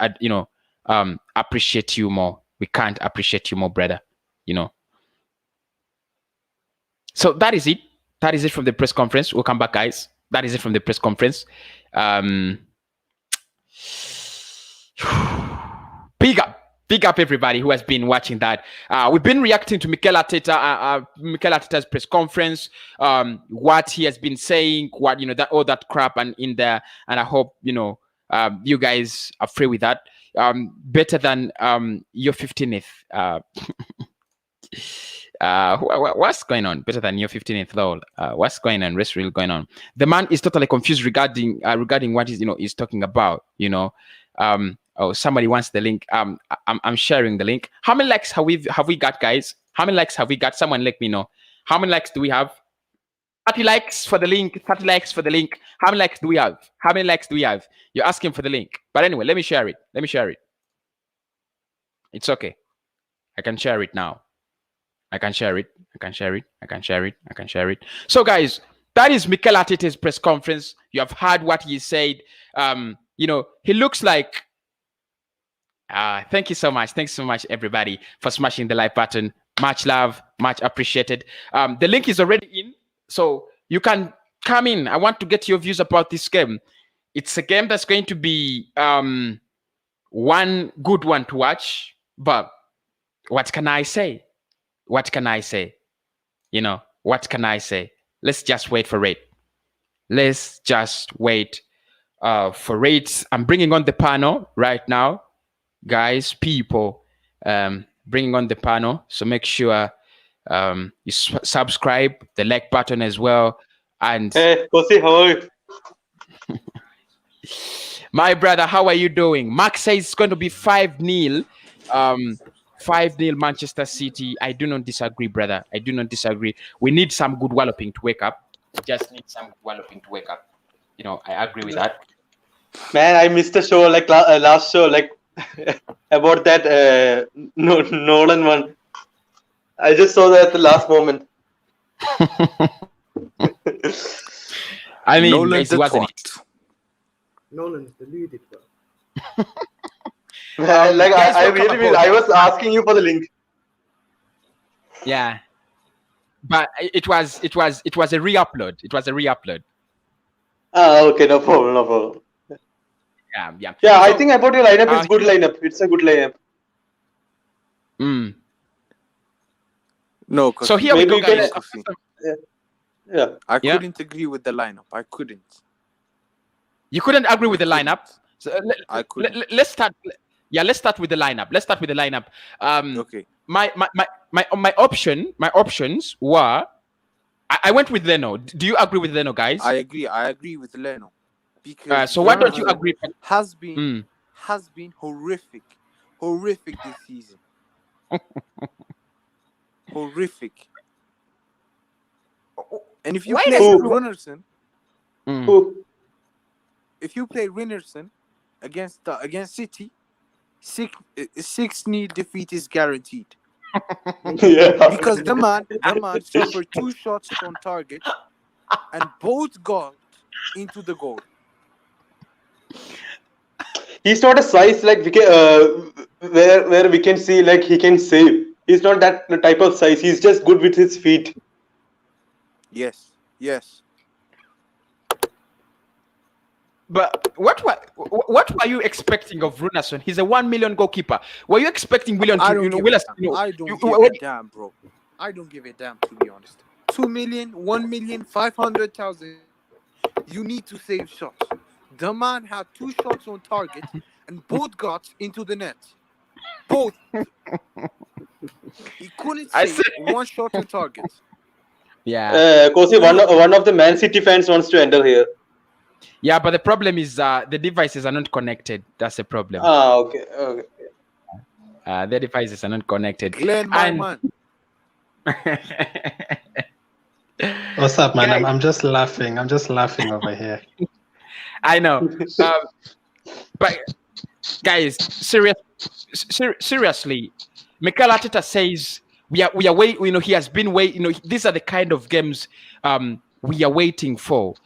appreciate you more. We can't appreciate you more, brother. So that is it. That is it from the press conference. We'll come back, guys. That is it from the press conference. Big up everybody who has been watching that. We've been reacting to Mikel Arteta's press conference, what he has been saying, what that all that crap, and in there. And I hope you guys are free with that. Better than your 15th. What's going on? Better than your 15th though. What's going on? What's really going on? The man is totally confused regarding what he's talking about. Oh, somebody wants the link. I'm sharing the link. How many likes have we got, guys? How many likes have we got? Someone let me know. How many likes do we have? 30 likes for the link. 30 likes for the link. How many likes do we have? How many likes do we have? You're asking for the link. But anyway, let me share it. It's okay. I can share it now. I can share it. So, guys, that is Mikel Arteta's press conference. You have heard what he said. He looks like. Thank you so much. Thanks so much, everybody, for smashing the like button. Much love, much appreciated. The link is already in, so you can come in. I want to get your views about this game. It's a game that's going to be one good one to watch. But what can I say? What can I say? Let's just wait for it. For it. I'm bringing on the panel right now. Guys, people, bringing on the panel. So make sure you subscribe, the like button as well. And hey, Kosi, how are you? My brother, how are you doing? Mark says it's going to be 5-0. 5-0 Manchester City. I do not disagree, brother. I do not disagree. We need some good walloping to wake up. We just need some walloping to wake up. I agree with that. Man, I missed the show, last show, about that Nolan one. I just saw that at the last moment. I mean, Nolan it wasn't it. Nolan's the lead. Man, I really mean, I was asking you for the link. Yeah, but it was a re-upload. It was a re-upload. Okay, no problem. Yeah. Yeah, I think about your lineup. It's good lineup. It's a good lineup. No. So here maybe we go, guys. Yeah. I Yeah. couldn't agree with the lineup. I couldn't. You couldn't agree with the couldn't. lineup. So I couldn't. let's start. Yeah, let's start with the lineup. Let's start with the lineup. Okay. My options were. I went with Leno. Do you agree with Leno, guys? I agree. I agree with Leno because So why don't you Jonathan agree? has been Mm. horrific this season. Horrific. And if you Why play does Runerson, Mm. Who? if you play Runerson against City, 6-0 defeat is guaranteed. Yeah. Because the man suffered 2 shots on target and both got into the goal. He's not a size like we can, where we can see like he can save. He's not that type of size. He's just good with his feet. Yes. But what were you expecting of Runason? He's a 1 million goalkeeper. Were you expecting William I to don't give Willis? a damn. I don't give a damn, bro. I don't give a damn, to be honest. 2 million, 1 million, 500,000. You need to save shots. The man had 2 shots on target and both got into the net. Both. He couldn't save 1 shot on target. Yeah. Kosi, one of the Man City fans wants to enter here. Yeah, but the problem is the devices are not connected. That's the problem. Okay. The devices are not connected. Glenn, my man. What's up, man? Guys, I'm just laughing. I'm just laughing over here. I know. But guys, seriously, Mikel Arteta says we are waiting. You know, he has been waiting. You know, these are the kind of games we are waiting for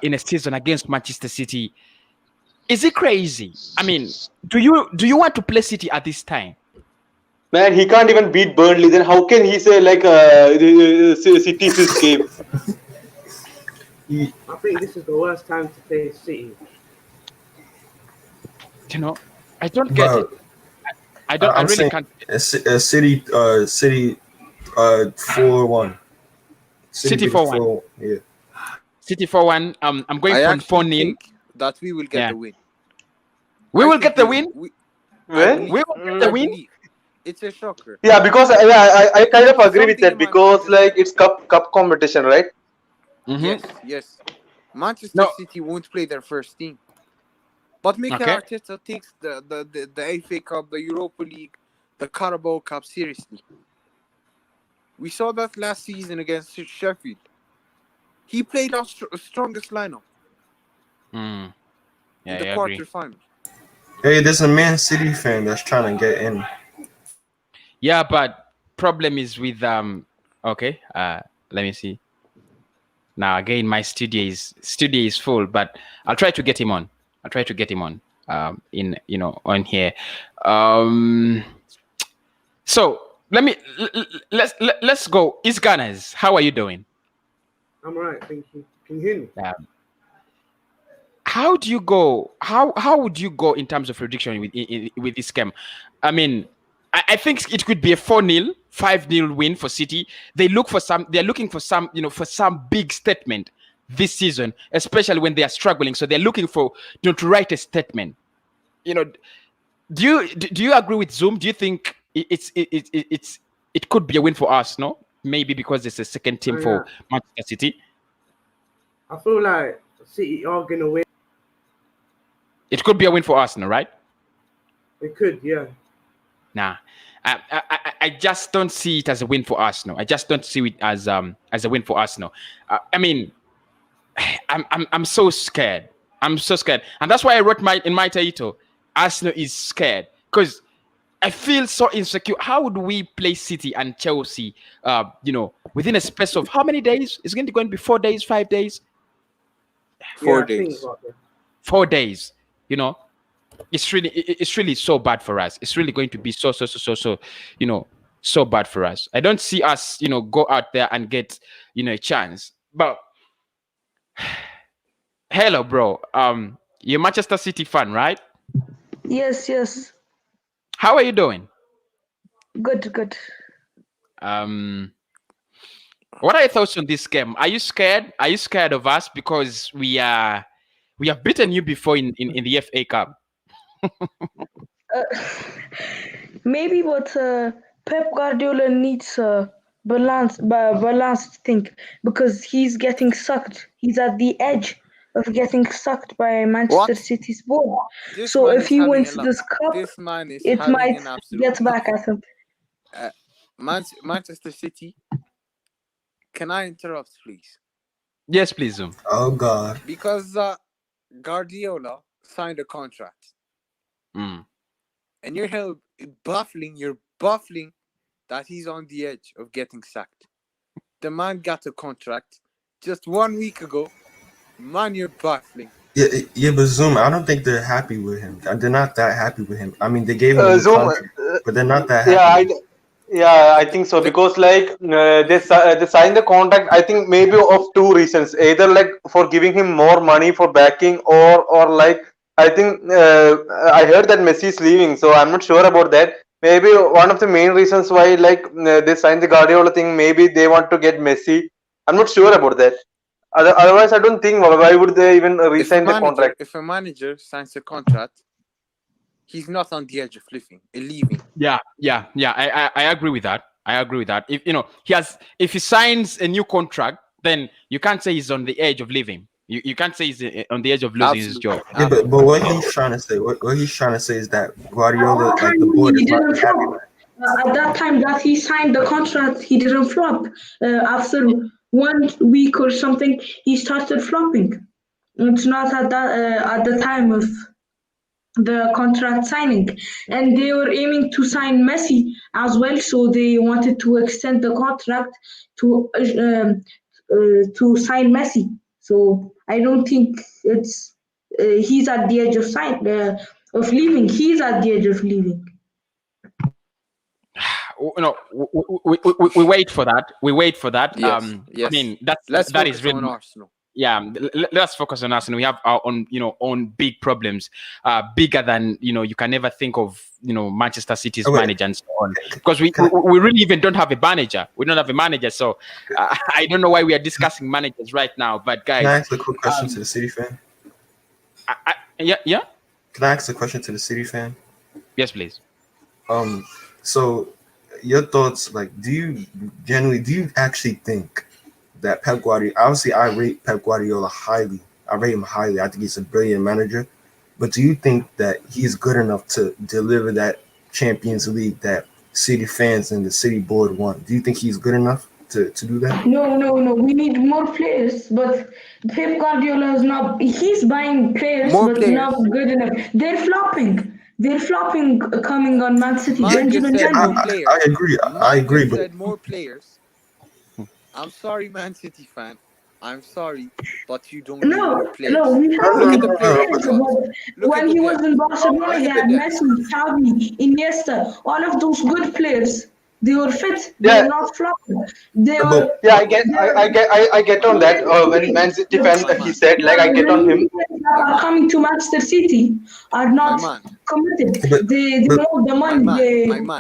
in a season against Manchester City. Is it crazy? I mean, do you want to play City at this time? Man, he can't even beat Burnley. Then how can he say like City's escape? I think this is the worst time to play City. You know, I don't get it. I don't. I really can't. City 4-1. City 4-1. Yeah. City 4-1. I'm going I for 4-0. think that we will get the win. We will get the win. When? We will get the win. It's a shocker. Yeah, because I kind of agree with that because like it's cup competition, right? Mm-hmm. Yes. Manchester City won't play their first team. But Mikel Arteta takes the FA Cup, the Europa League, the Carabao Cup seriously. We saw that last season against Sheffield. He played our strongest lineup in the quarterfinals. Hey, there's a Man City fan that's trying to get in. Yeah, but problem is with okay. Let me see. Now again, my studio is full, but I'll try to get him on. On here. So let's go. East Gunners, how are you doing? I'm alright, thank you. Can you hear me? How do you go? How would you go in terms of prediction with this game? I mean, I think it could be a 4-0, 5-0 win for City. They're looking for some big statement this season, especially when they are struggling. So they're looking for to write a statement. You know, do you agree with Zoom? Do you think it could be a win for us? No, maybe because it's a second team for Manchester City. I feel like City are gonna win. It could be a win for us, no, right? It could, yeah. Nah, I just don't see it as a win for us. No, I just don't see it as a win for us. No, I mean, I'm so scared. I'm so scared, and that's why I wrote in my title, Arsenal is scared, because I feel so insecure. How would we play City and Chelsea? Within a space of how many days? It's going to be 4 days, 5 days. 4 days. 4 days. You know, it's really so bad for us. It's really going to be so so bad for us. I don't see us go out there and get a chance. But hello, bro. You're a Manchester City fan, right? Yes. How are you doing? Good. What are your thoughts on this game? Are you scared? Are you scared of us because we have beaten you before in the FA Cup? Maybe, but Pep Guardiola needs a balanced thing because he's getting sucked. He's at the edge of getting sucked by Manchester What? City's ball. This So man if is he having wins this cup, this man is it having might an absolute get back at him. Manchester City. Can I interrupt, please? Yes, please, Zoom. Oh God. Because Guardiola signed a contract, Mm. and you're baffling that he's on the edge of getting sacked. The man got a contract just 1 week ago. Man, you're baffling. Yeah, but Zoom, I don't think they're happy with him. They're not that happy with him. I mean, they gave him a new Zoom. contract, but they're not that happy. Yeah, with him. I think so, because like they signed the contract. I think maybe of two reasons: either like for giving him more money for backing, or like I think I heard that Messi is leaving, so I'm not sure about that. Maybe one of the main reasons why like they signed the Guardiola thing. Maybe they want to get Messi. I'm not sure about that. Otherwise, I don't think why would they even resign the contract. If a manager signs a contract, he's not on the edge of leaving. Yeah. I agree with that. If if he signs a new contract, then you can't say he's on the edge of leaving. You can't say he's on the edge of losing his job. Yeah, but what he's trying to say, what he's trying to say is that Guardiola, like the board, is not happy with him. At that time that he signed the contract, he didn't flop. After 1 week or something, he started flopping. It's not at the time of the contract signing, and they were aiming to sign Messi as well, so they wanted to extend the contract to sign Messi. So I don't think it's he's at the edge of leaving. He's at the edge of leaving. We wait for that. Yes, yes. I mean, Let's that focus is really on Arsenal. Yeah, let's focus on Arsenal. We have our own big problems, bigger than you can never think of. Manchester City's manager and so on, because we really even don't have a manager. We don't have a manager, so I don't know why we are discussing managers right now. But guys, Can I ask a quick question to the City fan? Yeah. Can I ask a question to the City fan? Yes, please. So your thoughts, like, do you actually think that Pep Guardiola, obviously I rate Pep Guardiola highly. I rate him highly. I think he's a brilliant manager. But do you think that he's good enough to deliver that Champions League that City fans and the City board want? Do you think he's good enough to do that? No. We need more players, but Pep Guardiola is not. He's buying players, not good enough. They're flopping. Coming on Man City. Benjamin Mendy. I agree. But said more players. I'm sorry, Man City fan. I'm sorry, but you don't need more players. No, we have Look at the players. when he was in Barcelona, he had Messi, Xavi, Iniesta, all of those good players. They were fit. They were not flopping. They were. Yeah, I get on that. When Man City fan, he said like I get on him. Are coming to Manchester City are not committed. They know the money.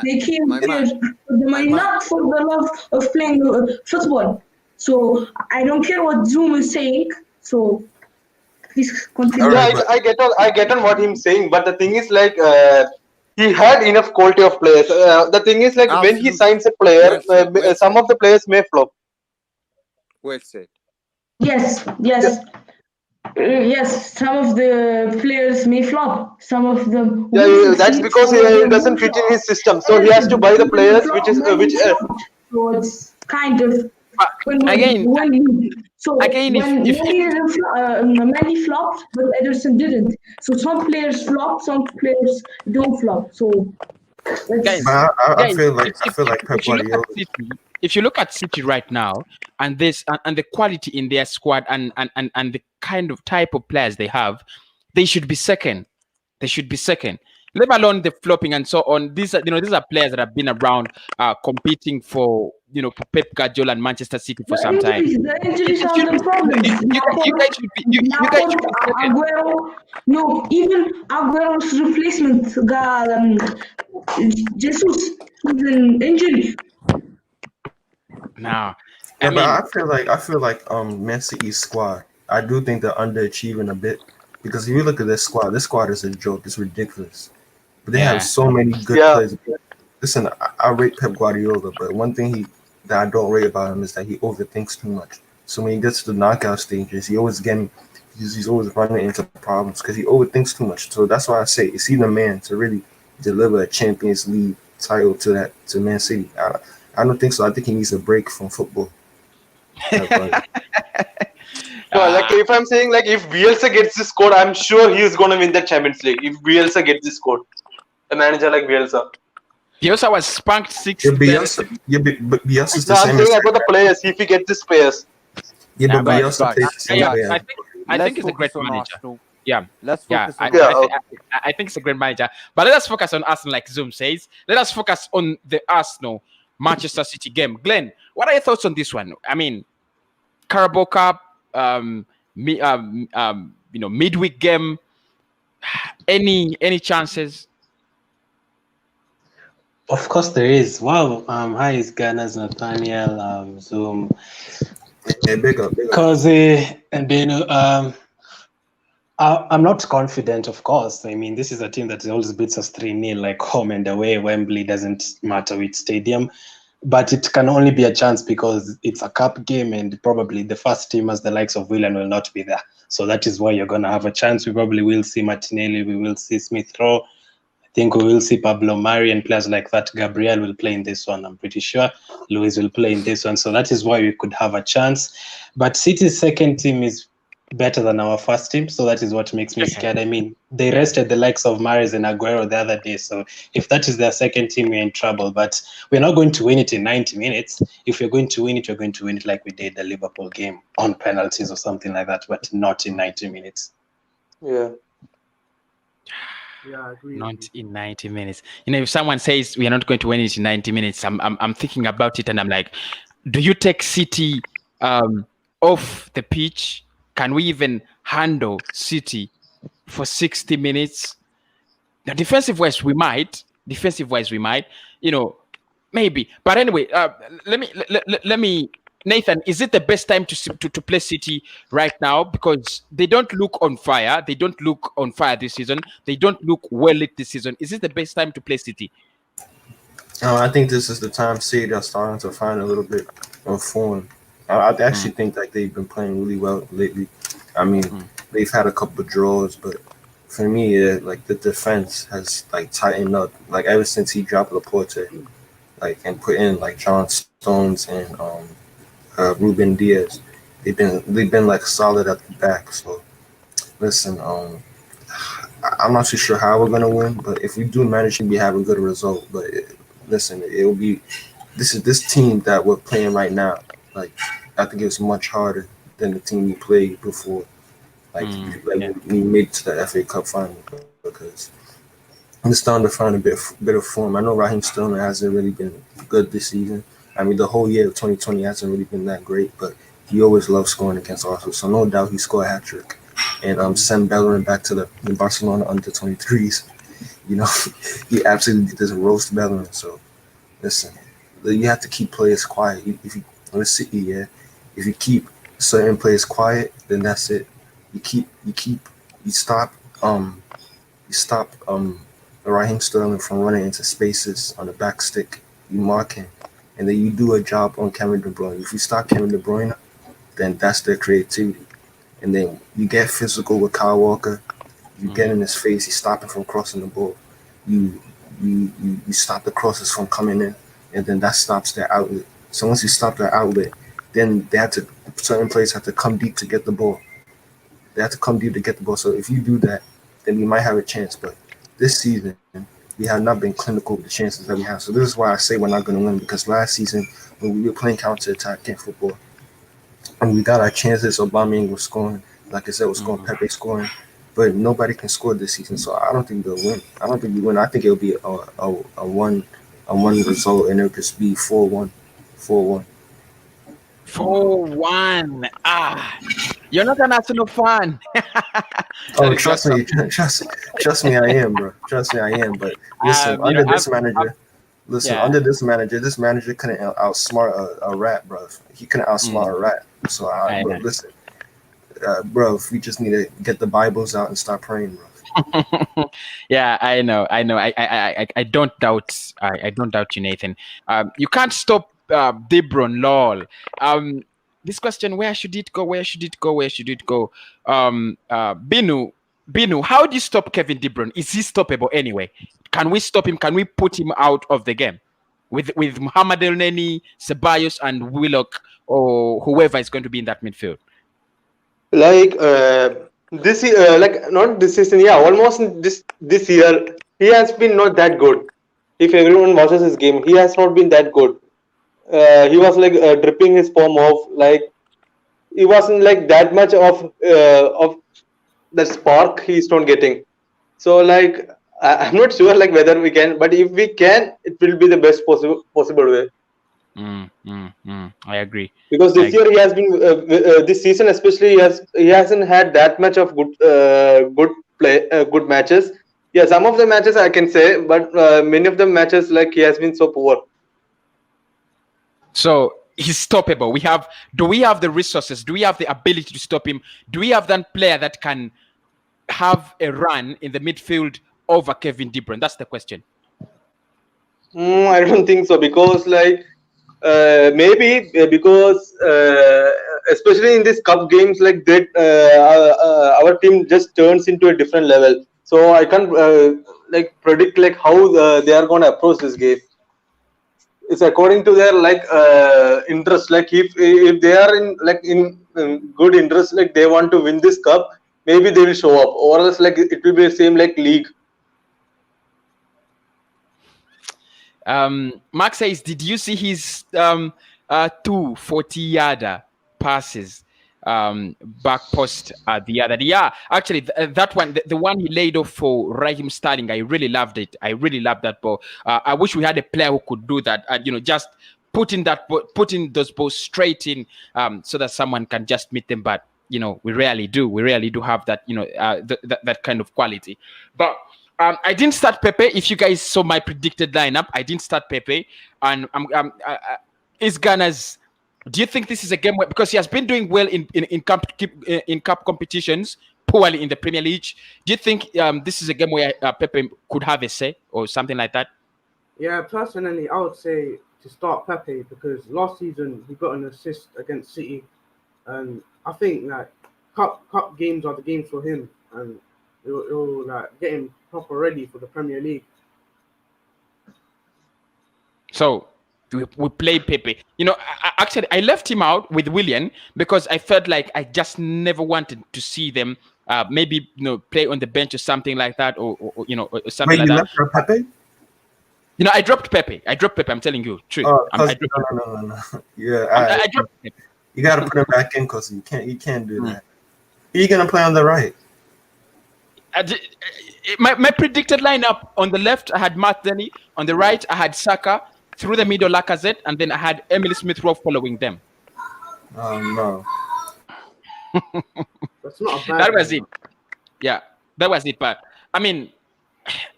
They came here for the money, not for the love of playing football. So I don't care what Zoom is saying. So please continue. Yeah, I get on what he's saying, but the thing is like he had enough quality of players. The thing is like when he signs a player, some of the players may flop. Well said. Yes. Yes, some of the players may flop. Some of them. Yeah, that's because he doesn't fit in his system. So he has to buy the players, So it's kind of. If Many flopped, but Ederson didn't. So some players flop, some players don't flop. So I feel like Pep Guardiola. If you look at City right now, and the quality in their squad and the kind of type of players they have, they should be second. Let alone the flopping and so on. These are players that have been around competing for Pep Guardiola and Manchester City for some time. The injuries are the problem. You guys should be second. Aguero, no, even Aguero's replacement, Jesus, is an injury. Now, Yeah, I but mean, I feel like Man City's squad. I do think they're underachieving a bit because if you look at this squad is a joke. It's ridiculous. But they have yeah, so many good Yeah, players. Listen, I rate Pep Guardiola, but one thing that I don't rate about him is that he overthinks too much. So when he gets to the knockout stages, he's always running into problems because he overthinks too much. So that's why I say is he the man to really deliver a Champions League title to Man City? I don't think so. I think he needs a break from football. Pep Guardiola. no, like if I'm saying like if Bielsa gets this squad, I'm sure he's gonna win the Champions League. If Bielsa gets this squad, a manager like Bielsa. Bielsa was spanked 6 Yeah, but Bielsa's the No, I'm same saying as about the players. If he gets these players, yeah, but but Bielsa plays the same yeah, way guys, as I let's think he's a great focus on manager. Arsenal. Yeah, Let's yeah, focus on yeah, Arsenal. I think he's a great manager. But let us focus on Arsenal, like Zoom says. Let us focus on the Arsenal Manchester City game. Glenn, what are your thoughts on this one? I mean, Carabao Cup, midweek game. Any chances? Of course there is. Wow. Hi, Ghana's Nathaniel, Zoom, yeah, big up. Kaze, and then I'm not confident, of course. I mean, this is a team that always beats us 3-0, like home and away. Wembley doesn't matter which stadium. But it can only be a chance because it's a cup game and probably the first team as the likes of Willian will not be there. So that is why you're going to have a chance. We probably will see Martinelli, we will see Smith Rowe. I think we will see Pablo Mari and players like that. Gabriel will play in this one, I'm pretty sure. Luis will play in this one. So that is why we could have a chance. But City's second team is better than our first team, so that is what makes me scared. I mean, they rested the likes of Mahrez and Aguero the other day, so if that is their second team, we're in trouble. But we're not going to win it in 90 minutes. If you're going to win it, you're going to win it like we did the Liverpool game on penalties or something like that, but not in 90 minutes. yeah. Yeah, I agree. Not in 90 minutes. If someone says we are not going to win it in 90 minutes, I'm thinking about it and I'm like, do you take City off the pitch? Can we even handle City for 60 minutes? Now, defensive-wise, we might. Maybe. But anyway, let me. Nathan, is it the best time to play City right now? Because they don't look on fire. They don't look on fire this season. They don't look well lit this season. Is it the best time to play City? I think this is the time City are starting to find a little bit of form. I actually think that they've been playing really well lately. I mean, they've had a couple of draws, but for me, like the defense has like tightened up. Like ever since he dropped Laporte, like and put in like John Stones and Ruben Diaz, they've been like solid at the back. So listen, I'm not too sure how we're gonna win, but if we do manage to have a good result, but listen, it'll be this team that we're playing right now. Like I think it's much harder than the team we played before. We made it to the FA Cup final because I'm starting to find a bit of form. I know Raheem Sterling hasn't really been good this season. I mean, the whole year of 2020 hasn't really been that great, but he always loves scoring against Arsenal. So no doubt he scored a hat trick. And send Bellerin back to the Barcelona under 23s. He absolutely just roast Bellerin. So listen, you have to keep players quiet. Let's see, if you keep certain players quiet, then that's it. You stop Raheem Sterling from running into spaces on the back stick. You mark him, and then you do a job on Kevin De Bruyne. If you stop Kevin De Bruyne, then that's their creativity. And then you get physical with Kyle Walker. You get in his face. You stop him from crossing the ball. You stop the crosses from coming in, and then that stops their outlet. So once you stop their outlet, then certain players have to come deep to get the ball. They have to come deep to get the ball. So if you do that, then we might have a chance. But this season, we have not been clinical with the chances that we have. So this is why I say we're not going to win, because last season when we were playing counter-attacking football and we got our chances, Aubameyang was scoring. Like I said, was scoring, Pepe scoring. But nobody can score this season, so I don't think they'll win. I don't think we win. I think it'll be a one result, and it'll just be 4-1. 4-1. 4-1. You're not an Arsenal fan. Oh, trust me, I am, bro. Trust me, I am. But listen, under this manager, Listen, Yeah. under this manager couldn't outsmart a rat, bro. He couldn't outsmart a rat. So, I know. listen, bro, we just need to get the Bibles out and start praying, bro. Yeah, I know. I don't doubt. I don't doubt you, Nathan. You can't stop De Bruyne, lol. This question: where should it go? Where should it go? Where should it go? Binu, how do you stop Kevin De Bruyne? Is he stoppable anyway? Can we stop him? Can we put him out of the game with Mohamed El Neni, Ceballos, and Willock, or whoever is going to be in that midfield? Like like not this season, yeah, almost this year he has been not that good. If everyone watches his game, he has not been that good. He was like dripping his form off. Like he wasn't like that much of the spark he's not getting. So like I'm not sure like whether we can, but if we can, it will be the best possible way. I agree. Because this year he has been this season especially he hasn't had that much of good matches. Yeah, some of the matches I can say, but many of the matches like he has been so poor. So he's stoppable. Do we have the resources? Do we have the ability to stop him? Do we have that player that can have a run in the midfield over Kevin De Bruyne? That's the question. I don't think so, because like maybe because especially in these cup games, like that our team just turns into a different level. So I can't like predict like how they are going to approach this game. It's according to their like interest. Like if they are in good interest, like they want to win this cup, maybe they will show up, or else like it will be the same like league. Mark says, did you see his 240-yarder passes back post the other day? Yeah, actually, that one, the one he laid off for Raheem Sterling, I really loved it. I really loved that ball. I wish we had a player who could do that. Just putting those balls straight in, so that someone can just meet them. But we rarely do. We rarely do have that. That kind of quality. But I didn't start Pepe. If you guys saw my predicted lineup, I didn't start Pepe. And is Ghana's. Do you think this is a game where, because he has been doing well in cup competitions, poorly in the Premier League? Do you think this is a game where Pepe could have a say or something like that? Yeah, personally, I would say to start Pepe, because last season he got an assist against City, and I think like cup games are the games for him, and it'll like get him proper ready for the Premier League. So we play Pepe. Actually, I left him out with Willian because I felt like I just never wanted to see them maybe play on the bench or something like that, or something Wait, like you that. left for Pepe? I dropped Pepe. I'm telling you, true. Oh, I no. Yeah, I dropped Pepe. You got to put him back in, because you can't do that. Who you gonna play on the right? My predicted lineup: on the left, I had Martinelli. On the right, I had Saka. Through the middle, Lacazette, and then I had Emily Smith-Rowe following them. Oh no, That's not a bad. That was it. Yeah, that was it. But I mean,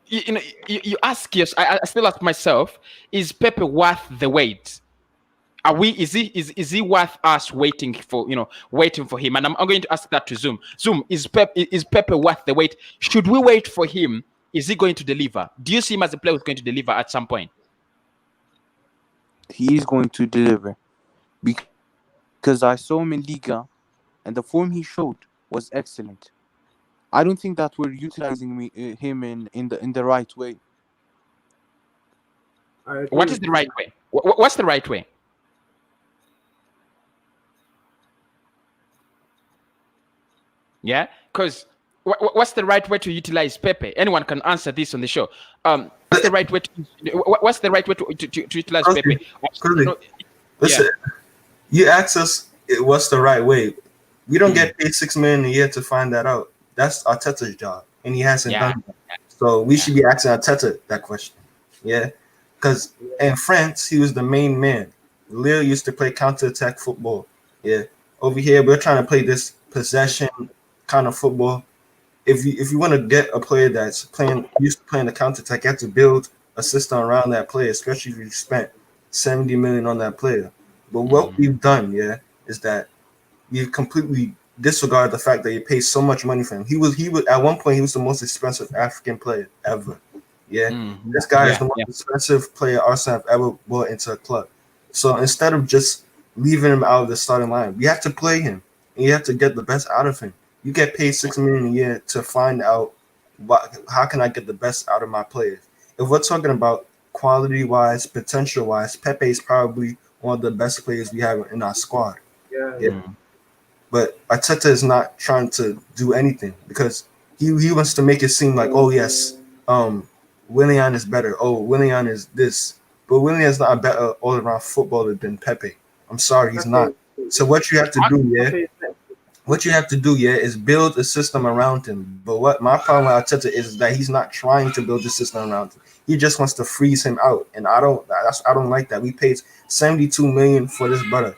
you ask yourself. I still ask myself: is Pepe worth the wait? Are we? Is he worth us waiting for him? And I'm going to ask that to Zoom. Zoom, is Pepe worth the wait? Should we wait for him? Is he going to deliver? Do you see him as a player who's going to deliver at some point? He is going to deliver, because I saw him in Liga, and the form he showed was excellent. I don't think that we're utilizing him in the right way. What is the right way? What's the right way? Yeah, because what's the right way to utilize Pepe? Anyone can answer this on the show. What's the right way to utilize Pepe? Listen, you ask us what's the right way. We don't get paid $6 million a year to find that out. That's Arteta's job, and he hasn't done that. So we should be asking Arteta that question. Yeah, because in France he was the main man. Lille used to play counter-attack football. Yeah, over here we're trying to play this possession kind of football. If you want to get a player that's used to playing the counter-attack, you have to build a system around that player, especially if you spent 70 million on that player. But what we've done, is that we've completely disregarded the fact that you paid so much money for him. He was at one point he was the most expensive African player ever. This guy is the most expensive player Arsenal have ever brought into a club. So instead of just leaving him out of the starting line, we have to play him, and you have to get the best out of him. You get paid $6 million a year to find out how can I get the best out of my players. If we're talking about quality wise, potential wise, Pepe is probably one of the best players we have in our squad. But Arteta is not trying to do anything because he wants to make it seem like, oh yes, Willian is better. Oh, Willian is this. But Willian is not a better all-around footballer than Pepe. I'm sorry, he's not. So what you have to do, is build a system around him. But what my problem with Arteta is that he's not trying to build a system around him. He just wants to freeze him out, and I don't like that. We paid 72 million for this brother.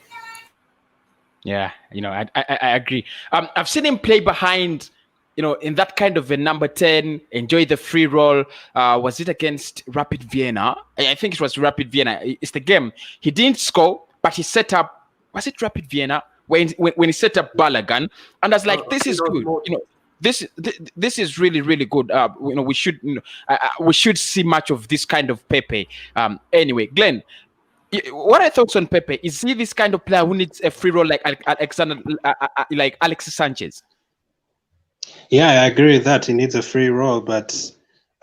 Yeah, I agree. I've seen him play behind, in that kind of a number 10, enjoy the free roll. Was it against Rapid Vienna? I think it was Rapid Vienna. It's the game. He didn't score, but he set up, was it Rapid Vienna? When he set up Balogun, and I was like, this is good. This is really, really good. We should see much of this kind of Pepe. Anyway, Glenn, what are your thoughts on Pepe? Is he this kind of player who needs a free role like Alexis Sanchez? Yeah, I agree with that. He needs a free role, but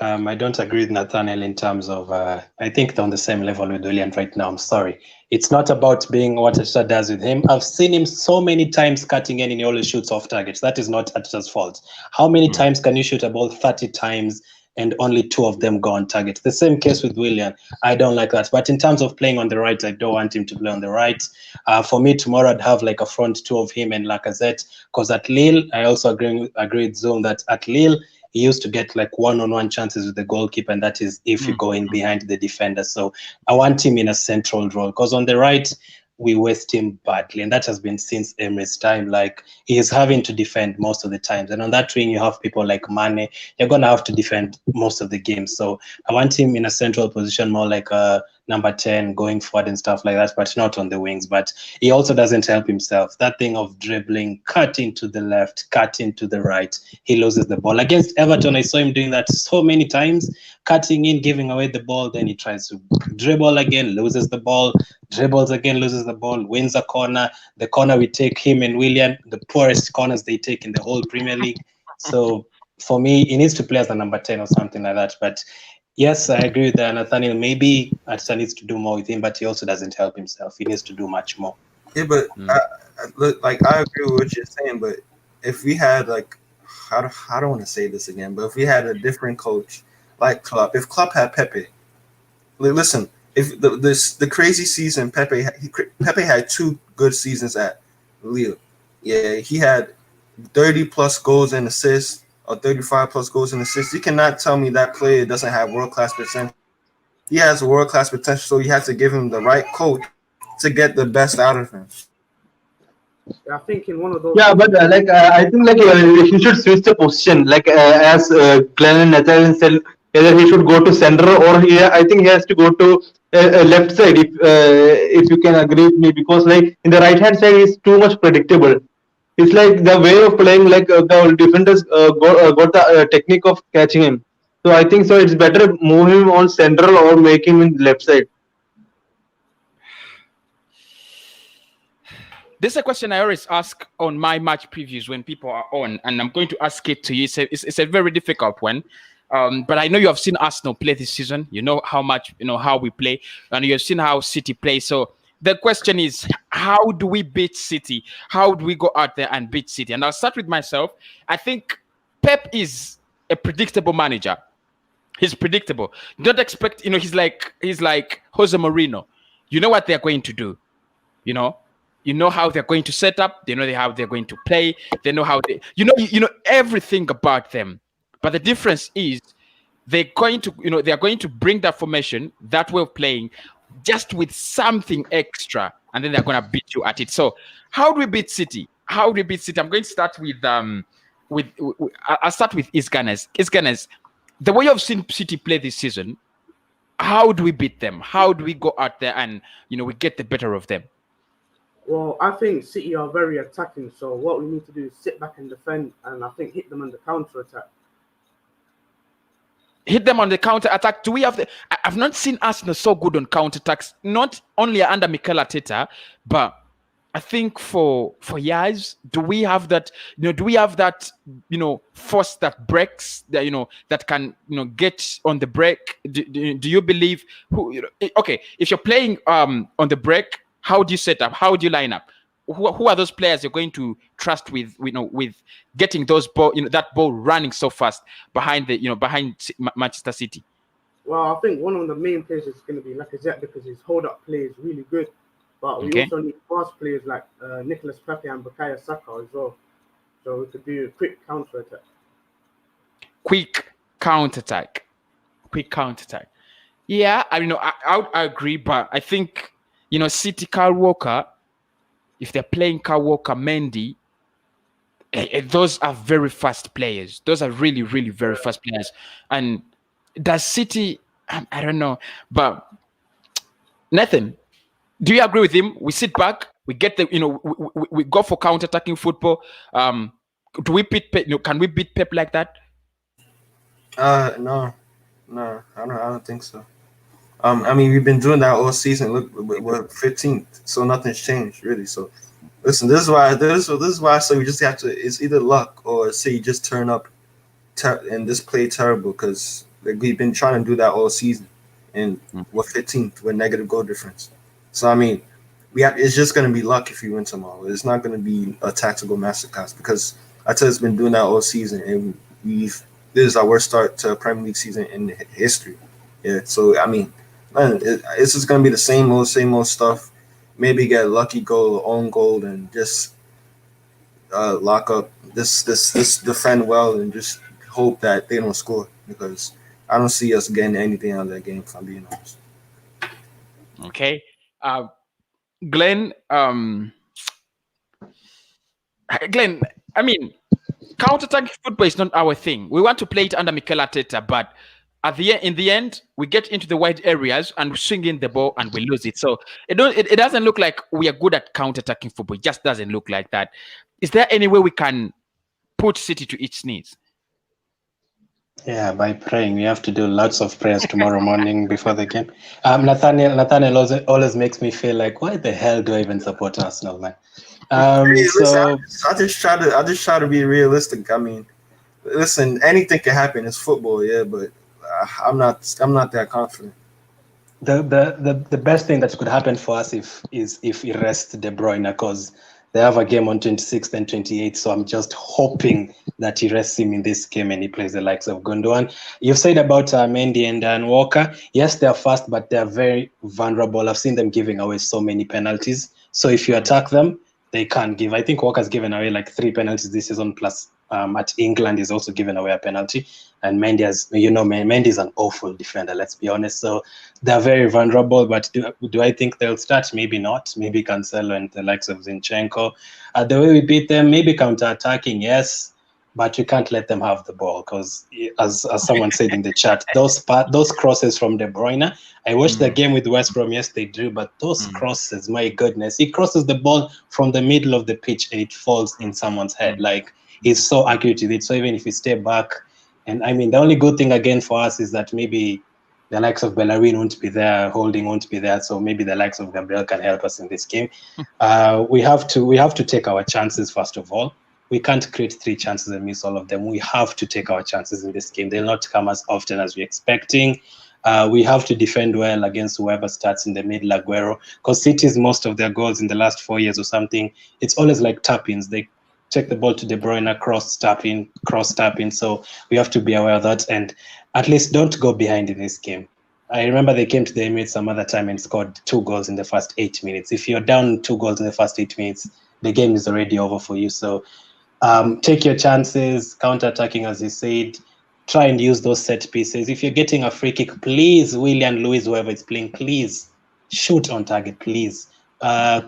I don't agree with Nathaniel in terms of, I think they're on the same level with Willian right now. I'm sorry. It's not about being what Arteta does with him. I've seen him so many times cutting in and he always shoots off targets. That is not Arteta's fault. How many times can you shoot a ball 30 times and only 2 of them go on target? The same case with Willian. I don't like that. But in terms of playing on the right, I don't want him to play on the right. For me, tomorrow I'd have like a front 2 of him and Lacazette, because at Lille, I also agree with Zoom that at Lille, he used to get like one-on-one chances with the goalkeeper, and that is if you go in behind the defender. So I want him in a central role, because on the right, we waste him badly, and that has been since Emery's time. Like, he is having to defend most of the times, and on that wing you have people like Mane. You're gonna have to defend most of the games. So I want him in a central position, more like a number 10, going forward and stuff like that, but not on the wings. But he also doesn't help himself. That thing of dribbling, cutting to the left, cutting to the right, he loses the ball. Against Everton, I saw him doing that so many times, cutting in, giving away the ball, then he tries to dribble again, loses the ball, dribbles again, loses the ball, wins a corner. The corner we take, him and Willian, the poorest corners they take in the whole Premier League. So for me, he needs to play as a number 10 or something like that. But yes, I agree with Nathaniel. Maybe Arteta needs to do more with him, but he also doesn't help himself. He needs to do much more. Yeah, but I agree with what you're saying. But if we had I don't want to say this again, but if we had a different coach like Klopp, if Klopp had Pepe, listen, if the crazy season Pepe had 2 good seasons at Lille. Yeah, he had 30 plus goals and assists, or 35 plus goals and assists. You cannot tell me that player doesn't have world-class potential. He has world-class potential, so you have to give him the right coach to get the best out of him. I think in one of those. Yeah, but I think he should switch the position. As Glenn and Nathan said, either he should go to center or I think he has to go to left side. If you can agree with me, because in the right hand side is too much predictable. It's like the way of playing, the defenders got the technique of catching him. So I think so. It's better move him on central or make him in left side. This is a question I always ask on my match previews when people are on, and I'm going to ask it to you. It's a very difficult one, but I know you have seen Arsenal play this season. You know how we play, and you've seen how City play. So the question is, how do we beat City? How do we go out there and beat City? And I'll start with myself. I think Pep is a predictable manager. He's predictable. Don't expect, he's like Jose Mourinho. You know what they're going to do. You know how they're going to set up. They know how they're going to play. They know how they, you know everything about them. But the difference is they're going to bring that formation, that way of playing, just with something extra, and then they're going to beat you at it. So how do we beat City? I'm going to start I'll start with Isganes. The way you've seen City play this season, how do we beat them? How do we go out there and we get the better of them? Well, I think City are very attacking, so what we need to do is sit back and defend, and I think hit them on the counter attack. Hit them on the counter attack. Do we have I've not seen Arsenal so good on counter attacks, not only under Mikel Arteta, but I think for years, do we have that? Do we have that? Force that breaks that that can get on the break. Do you believe okay, if you're playing on the break, how do you set up? How do you line up? Who are those players you're going to trust with getting those ball that ball running so fast behind behind Manchester City? Well, I think one of the main players is going to be Lacazette because his hold up play is really good. But we also need fast players like Nicolas Pepe and Bukayo Saka as well. So we could do a quick counter attack. Quick counter attack. Yeah, I agree, but I think City, Kyle Walker, if they're playing Kyle Walker, Mendy, those are very fast players. Those are really, really very fast players. And does City? I don't know, but Nathan, do you agree with him? We sit back, we get we go for counter-attacking football. Do we beat Pep? Can we beat Pep like that? No, I don't think so. I mean, we've been doing that all season. Look, we're 15th, so nothing's changed really. So, listen, this is why I say we just have to. It's either luck or say you just turn up and just play terrible because we've been trying to do that all season, and we're 15th with negative goal difference. So I mean, it's just going to be luck if you win tomorrow. It's not going to be a tactical masterclass because Arteta's been doing that all season, and this is our worst start to a Premier League season in history. Yeah, so I mean, it's just going to be the same old stuff. Maybe get a lucky goal, own goal, and just lock up. This defend well and just hope that they don't score because I don't see us getting anything out of that game. If I'm being honest. Okay. Glenn, I mean, counter-attacking football is not our thing. We want to play it under Mikel Arteta, but in the end, we get into the wide areas and we swing in the ball and we lose it. So it doesn't look like we are good at counter-attacking football. It just doesn't look like that. Is there any way we can put City to its knees? Yeah, by praying. We have to do lots of prayers tomorrow morning before the game. Nathaniel always makes me feel like, why the hell do I even support Arsenal, man? Listen, I just try to be realistic. I mean, listen, anything can happen. It's football, yeah, but I'm not that confident. The best thing that could happen for us if we rest De Bruyne, because they have a game on 26th and 28th, so I'm just hoping that he rests him in this game and he plays the likes of Gundogan. You've said about Mendy and Walker. Yes, they're fast, but they're very vulnerable. I've seen them giving away so many penalties. So if you attack them, they can't give. I think Walker's given away like 3 penalties this season, plus at England he's also given away a penalty. And Mendy Mendy's an awful defender, let's be honest. So they're very vulnerable, but do I think they'll start? Maybe not. Maybe Cancelo and the likes of Zinchenko. The way we beat them, maybe counter-attacking, yes, but you can't let them have the ball because, as someone said in the chat, those crosses from De Bruyne, I watched the game with West Brom, yes, they do, but those crosses, my goodness, he crosses the ball from the middle of the pitch and it falls in someone's head. Like, he's so accurate with it. So even if you stay back, and I mean, the only good thing again for us is that maybe the likes of Bellerin won't be there, Holding won't be there, so maybe the likes of Gabriel can help us in this game. We have to take our chances first of all. We can't create 3 chances and miss all of them. We have to take our chances in this game. They'll not come as often as we're expecting. We have to defend well against whoever starts in the middle, Aguero, because City's most of their goals in the last 4 years or something, it's always like tap-ins. They take the ball to De Bruyne, cross tap in. So we have to be aware of that, and at least don't go behind in this game. I remember they came to the Emirates some other time and scored 2 goals in the first 8 minutes. If you're down 2 goals in the first 8 minutes, the game is already over for you. So take your chances, counter-attacking, as you said. Try and use those set pieces. If you're getting a free kick, please, Willian, Lewis, whoever is playing, please shoot on target, please.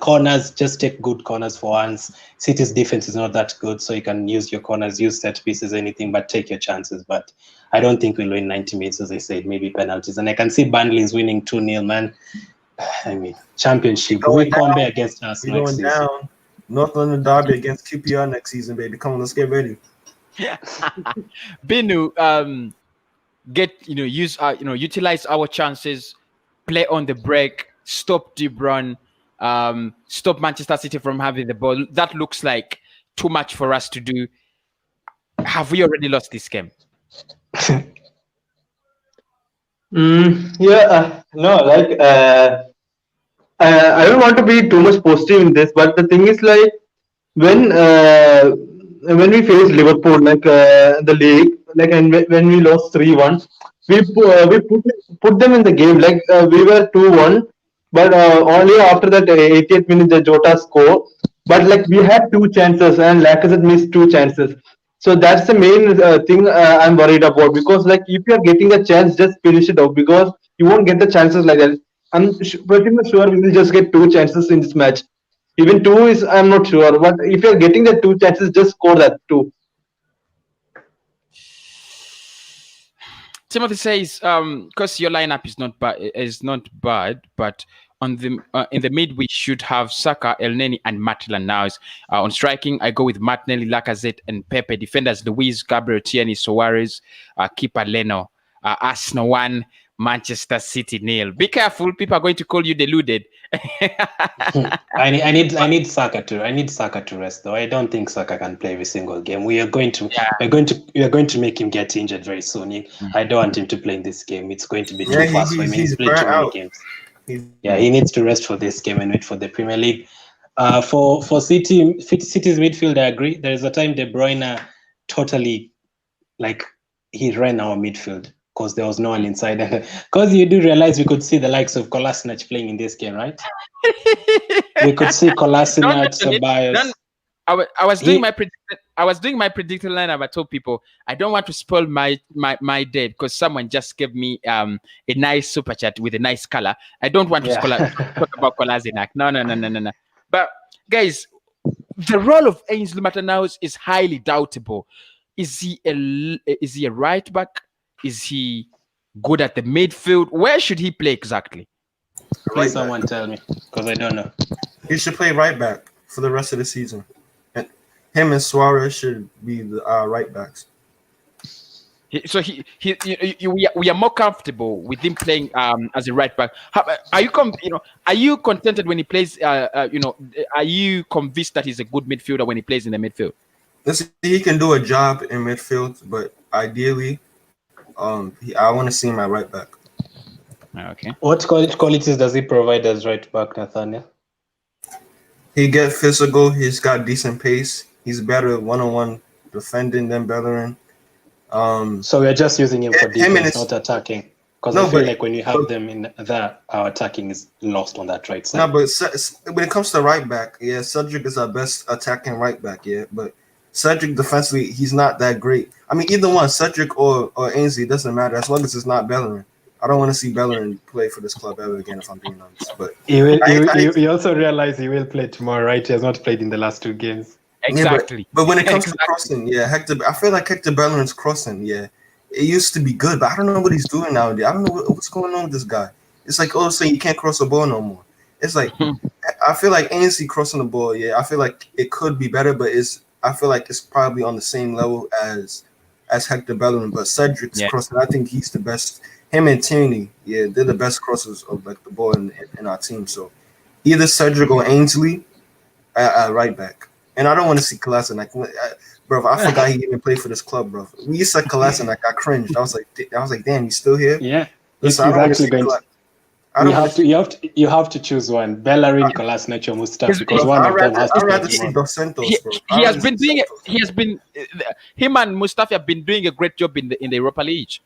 Corners, just take good corners for once. City's defense is not that good, so you can use your corners, use set pieces, anything, but take your chances. But I don't think we'll win 90 minutes, as I said, maybe penalties. And I can see Burnley is winning 2-0, man. I mean, championship. We come back against us We're next going season. down. North London Derby against QPR next season, baby. Come on, let's get ready. Binu, utilize our chances, play on the break, stop De Bruyne, stop Manchester City from having the ball. That looks like too much for us to do. Have we already lost this game? No, like I don't want to be too much positive in this, but the thing is like when we faced Liverpool, like the league, like and when we lost 3-1, we put them in the game. Like we were 2-1, but only after that 88th minute the Jota score. But like we had two chances and Lacazette missed two chances. So that's the main thing I'm worried about, because like if you're getting a chance, just finish it out, because you won't get the chances like that. I'm pretty much sure we will just get two chances in this match. Even two is I'm not sure, but if you're getting the two chances, just score that two. Timothy says, because your lineup is not bad, but on the in the mid we should have Saka, Elneny, and Maitland. Now on striking, I go with Martinelli, Lacazette, and Pepe. Defenders: Luiz, Gabriel, Tierney, Suarez. Keeper: Leno. Arsenal 1, Manchester City 0. Be careful, people are going to call you deluded. I need Saka to rest though. I don't think Saka can play every single game. We are going to make him get injured very soon. I don't want him to play in this game. It's going to be too fast for him. He's played too many games. He needs to rest for this game and wait for the Premier League. For City's midfield, I agree. There is a time De Bruyne totally he ran our midfield because there was no one inside. Because you do realize we could see the likes of Kolasinac playing in this game, right? We could see Kolasinac, Ceballos. I was doing my predicted lineup. I told people I don't want to spoil my day because someone just gave me a nice super chat with a nice color. I don't want to talk about Kolasinac. No. But guys, the role of Ainsley Maitland-Niles is highly doubtable. Is he a right back? Is he good at the midfield? Where should he play exactly? Please, someone tell me, because I don't know. He should play right back for the rest of the season. And him and Suarez should be the right backs. So we are more comfortable with him playing as a right back. Are you contented when he plays? Are you convinced that he's a good midfielder when he plays in the midfield? Listen, he can do a job in midfield, but ideally, I want to see him at right back. Okay. What qualities does he provide as right back, Nathaniel? He get physical. He's got decent pace. He's better one-on-one defending than Bellerin. So we're just using him for defense, not attacking. Because I feel like when you have them in there, our attacking is lost on that right side. No, but when it comes to right back, Cedric is our best attacking right back, but Cedric defensively, he's not that great. I mean, either one, Cedric or Ainsley, doesn't matter as long as it's not Bellerin. I don't want to see Bellerin play for this club ever again, if I'm being honest. But you also realize he will play tomorrow, right? He has not played in the last 2 games. Exactly. Yeah, but when it comes to crossing, I feel like Hector Bellerin's crossing, it used to be good, but I don't know what he's doing nowadays. I don't know what's going on with this guy. It's like, all of a sudden, you can't cross the ball no more. It's like, I feel like Ainsley crossing the ball, I feel like it could be better, but I feel like it's probably on the same level as Hector Bellerin, but Cedric's crossing, I think he's the best. Him and Tierney, they're the best crossers of the ball in our team. So either Cedric or Ainsley at right back. And I don't want to see Kolasinac. Bro, I forgot he even played for this club, bro. When you said Kolasinac, I cringed. I was like, damn, he's still here? Yeah. Listen, he's actually going to, you have to choose one. Bellerin, Kolasinac, or Mustafi, because one of them has to I'd rather see Dos Santos, bro. Him and Mustafi have been doing a great job in the Europa League.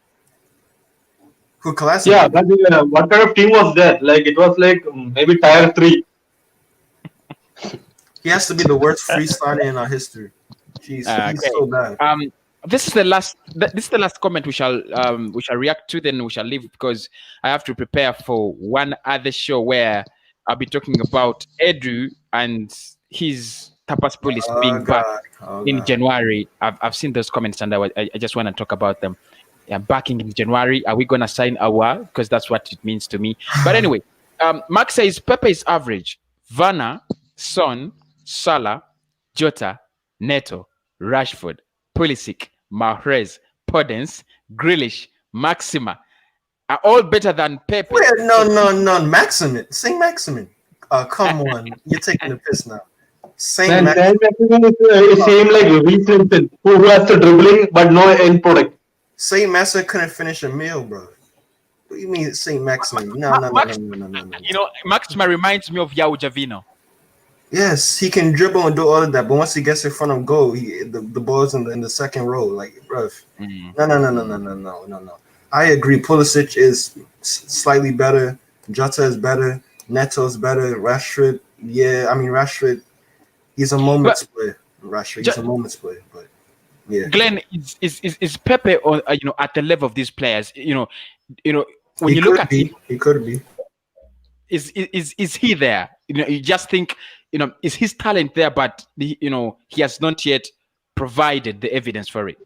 Who Kolasinac? Yeah, but what kind of team was that? Like, it was like maybe tier 3. He has to be the worst free signing in our history. Jeez, he's so bad. This is the last comment we shall react to. Then we shall leave because I have to prepare for one other show where I'll be talking about Edu and his tapas police being back in January. I've seen those comments and I just want to talk about them. Yeah, backing in January. Are we gonna sign our? Because that's what it means to me. But anyway, Mark says Pepe is average. Vanna, Son, Salah, Jota, Neto, Rashford, Pulisic, Mahrez, Podence, Grealish, Maxima are all better than Pepe. Wait, no, Maximin. Say Maximin. Come on, you're taking the piss now. Same Maximin is same like Reece who has the dribbling but no end product. Saint Maximin couldn't finish a meal, bro. What do you mean Saint Maximin? No. You know, Maxima reminds me of Yao Javino. Yes, he can dribble and do all of that, but once he gets in front of goal, the ball's in the second row. Like, bro, no. I agree. Pulisic is slightly better. Jota is better. Neto's better. Rashford, Rashford, he's a moment's player. He's a moment's player, but yeah. Glenn, is Pepe on at the level of these players? When you look at him, he could be. Is he there? You just think, is his talent there, but he has not yet provided the evidence for it.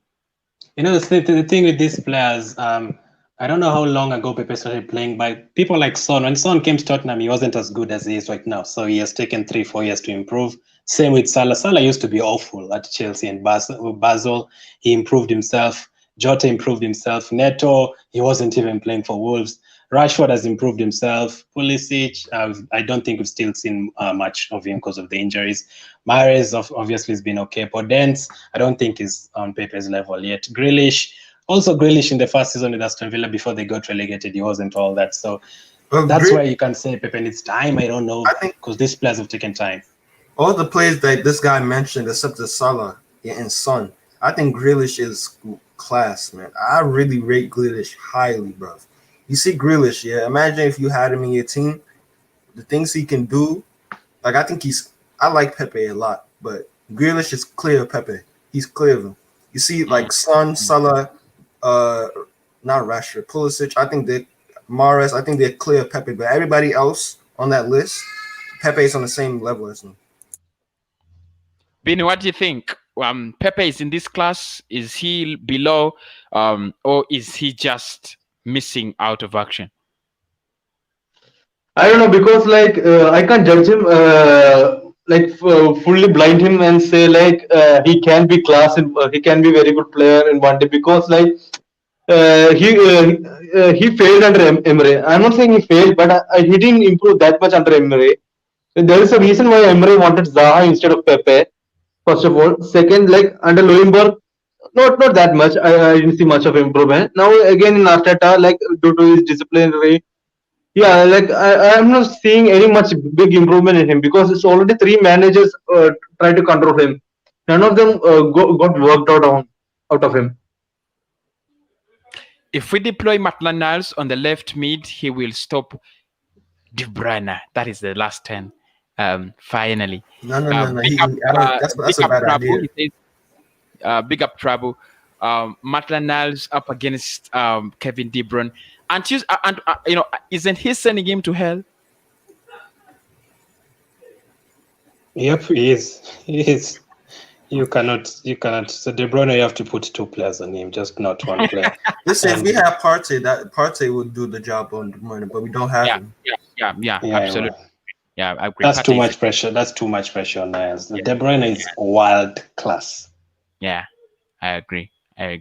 The thing with these players, I don't know how long ago Pepe started playing, but people like Son, when Son came to Tottenham, he wasn't as good as he is right now. So he has taken 3-4 years to improve. Same with Salah. Salah used to be awful at Chelsea and Basel. He improved himself. Jota improved himself. Neto, he wasn't even playing for Wolves. Rashford has improved himself. Pulisic, I don't think we've still seen much of him because of the injuries. Mahrez obviously has been okay. Podence, I don't think is on Pepe's level yet. Grealish in the first season with Aston Villa before they got relegated, he wasn't all that. So that's why you can say Pepe needs time. I don't know, because these players have taken time. All the players that this guy mentioned, except the Salah and Son, I think Grealish is class, man. I really rate Grealish highly, bro. You see Grealish, yeah. Imagine if you had him in your team, the things he can do. Like I like Pepe a lot, but Grealish is clear of Pepe. He's clear of him. You see, like Son, Salah, not Rashford, Pulisic. I think they're clear of Pepe, but everybody else on that list, Pepe is on the same level as him. Bini, what do you think? Pepe is in this class. Is he below, or is he just missing out of action? I don't know, because I can't judge him fully blind him and say he can be class and he can be very good player in one day, because he failed under Emre. I'm not saying he failed, but he didn't improve that much under Emre. There is a reason why Emre wanted Zaha instead of Pepe. First of all, second, under Lowenberg, not that much. I didn't see much of improvement. Now again in Arteta, due to his disciplinary, I'm not seeing any much big improvement in him, because it's already 3 managers try to control him. None of them got worked out of him. If we deploy Maitland-Niles on the left mid, he will stop De Bruyne. That is the last 10. Finally. No. That's a bad idea. Big up trouble. Maitland-Niles up against Kevin De Bruyne. And isn't he sending him to hell? Yep, he is. You cannot. So De Bruyne, you have to put 2 players on him, just not 1 player. Listen, if we have Partey would do the job on De Bruyne, but we don't have him. Yeah, absolutely. Yeah, I agree. That's too much pressure. That's too much pressure on Niles. De Bruyne is world class. Yeah, I agree. Yeah,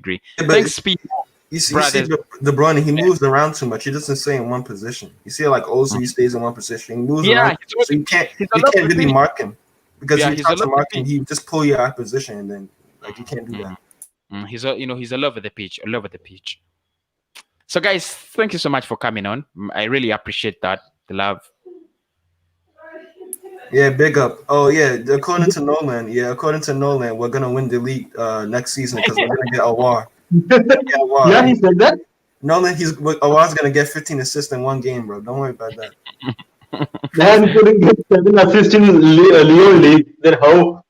Thanks, Pete. You see De Bruyne, he moves around too much. He doesn't stay in one position. You see, also he stays in one position. He moves around, so you can't really mark him, because if you try to mark him, he just pull you out of position, and then you can't do that. He's all over the pitch, So, guys, thank you so much for coming on. I really appreciate that. The love. Yeah, big up. Oh yeah, according to Nolan, we're gonna win the league next season because we're gonna get Awar. Yeah, he said that. Nolan, Awar's gonna get 15 assists in 1 game, bro. Don't worry about that. Man couldn't get 7 assists in Leo League. Then how?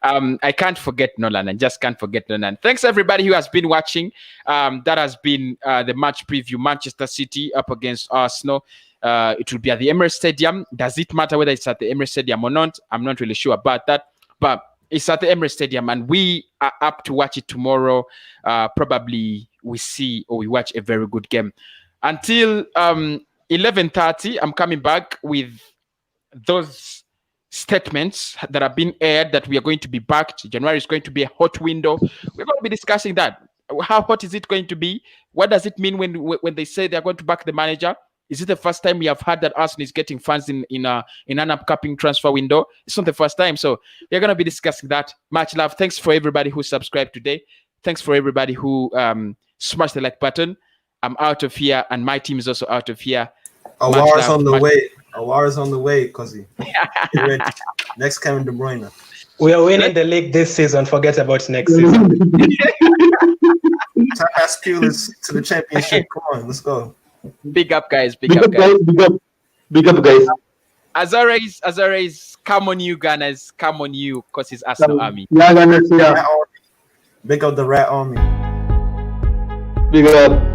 I can't forget Nolan. I just can't forget Nolan. Thanks everybody who has been watching. That has been the match preview. Manchester City up against Arsenal. It will be at the Emirates Stadium. Does it matter whether it's at the Emirates Stadium or not? I'm not really sure about that. But it's at the Emirates Stadium, and we are up to watch it tomorrow. Probably we see or we watch a very good game. Until 11:30, I'm coming back with those statements that have been aired that we are going to be backed. January is going to be a hot window. We're going to be discussing that. How hot is it going to be? What does it mean when they say they're going to back the manager? Is it the first time we have heard that Arsenal is getting fans in an upcoming transfer window? It's not the first time. So we're going to be discussing that. Much love. Thanks for everybody who subscribed today. Thanks for everybody who smashed the like button. I'm out of here, and my team is also out of here. Awar's on the way. Awar's on the way, Cozzy. Get ready. Next Kevin De Bruyne. We are winning the league this season. Forget about next season. Pasculis to the championship. Come on, let's go. Big up, guys. Big up, guys. Big up, guys. As always, come on you, Gunners. Come on you, because it's Arsenal Army. Yeah, Gunners, yeah. Big up the Rat Army. Big up.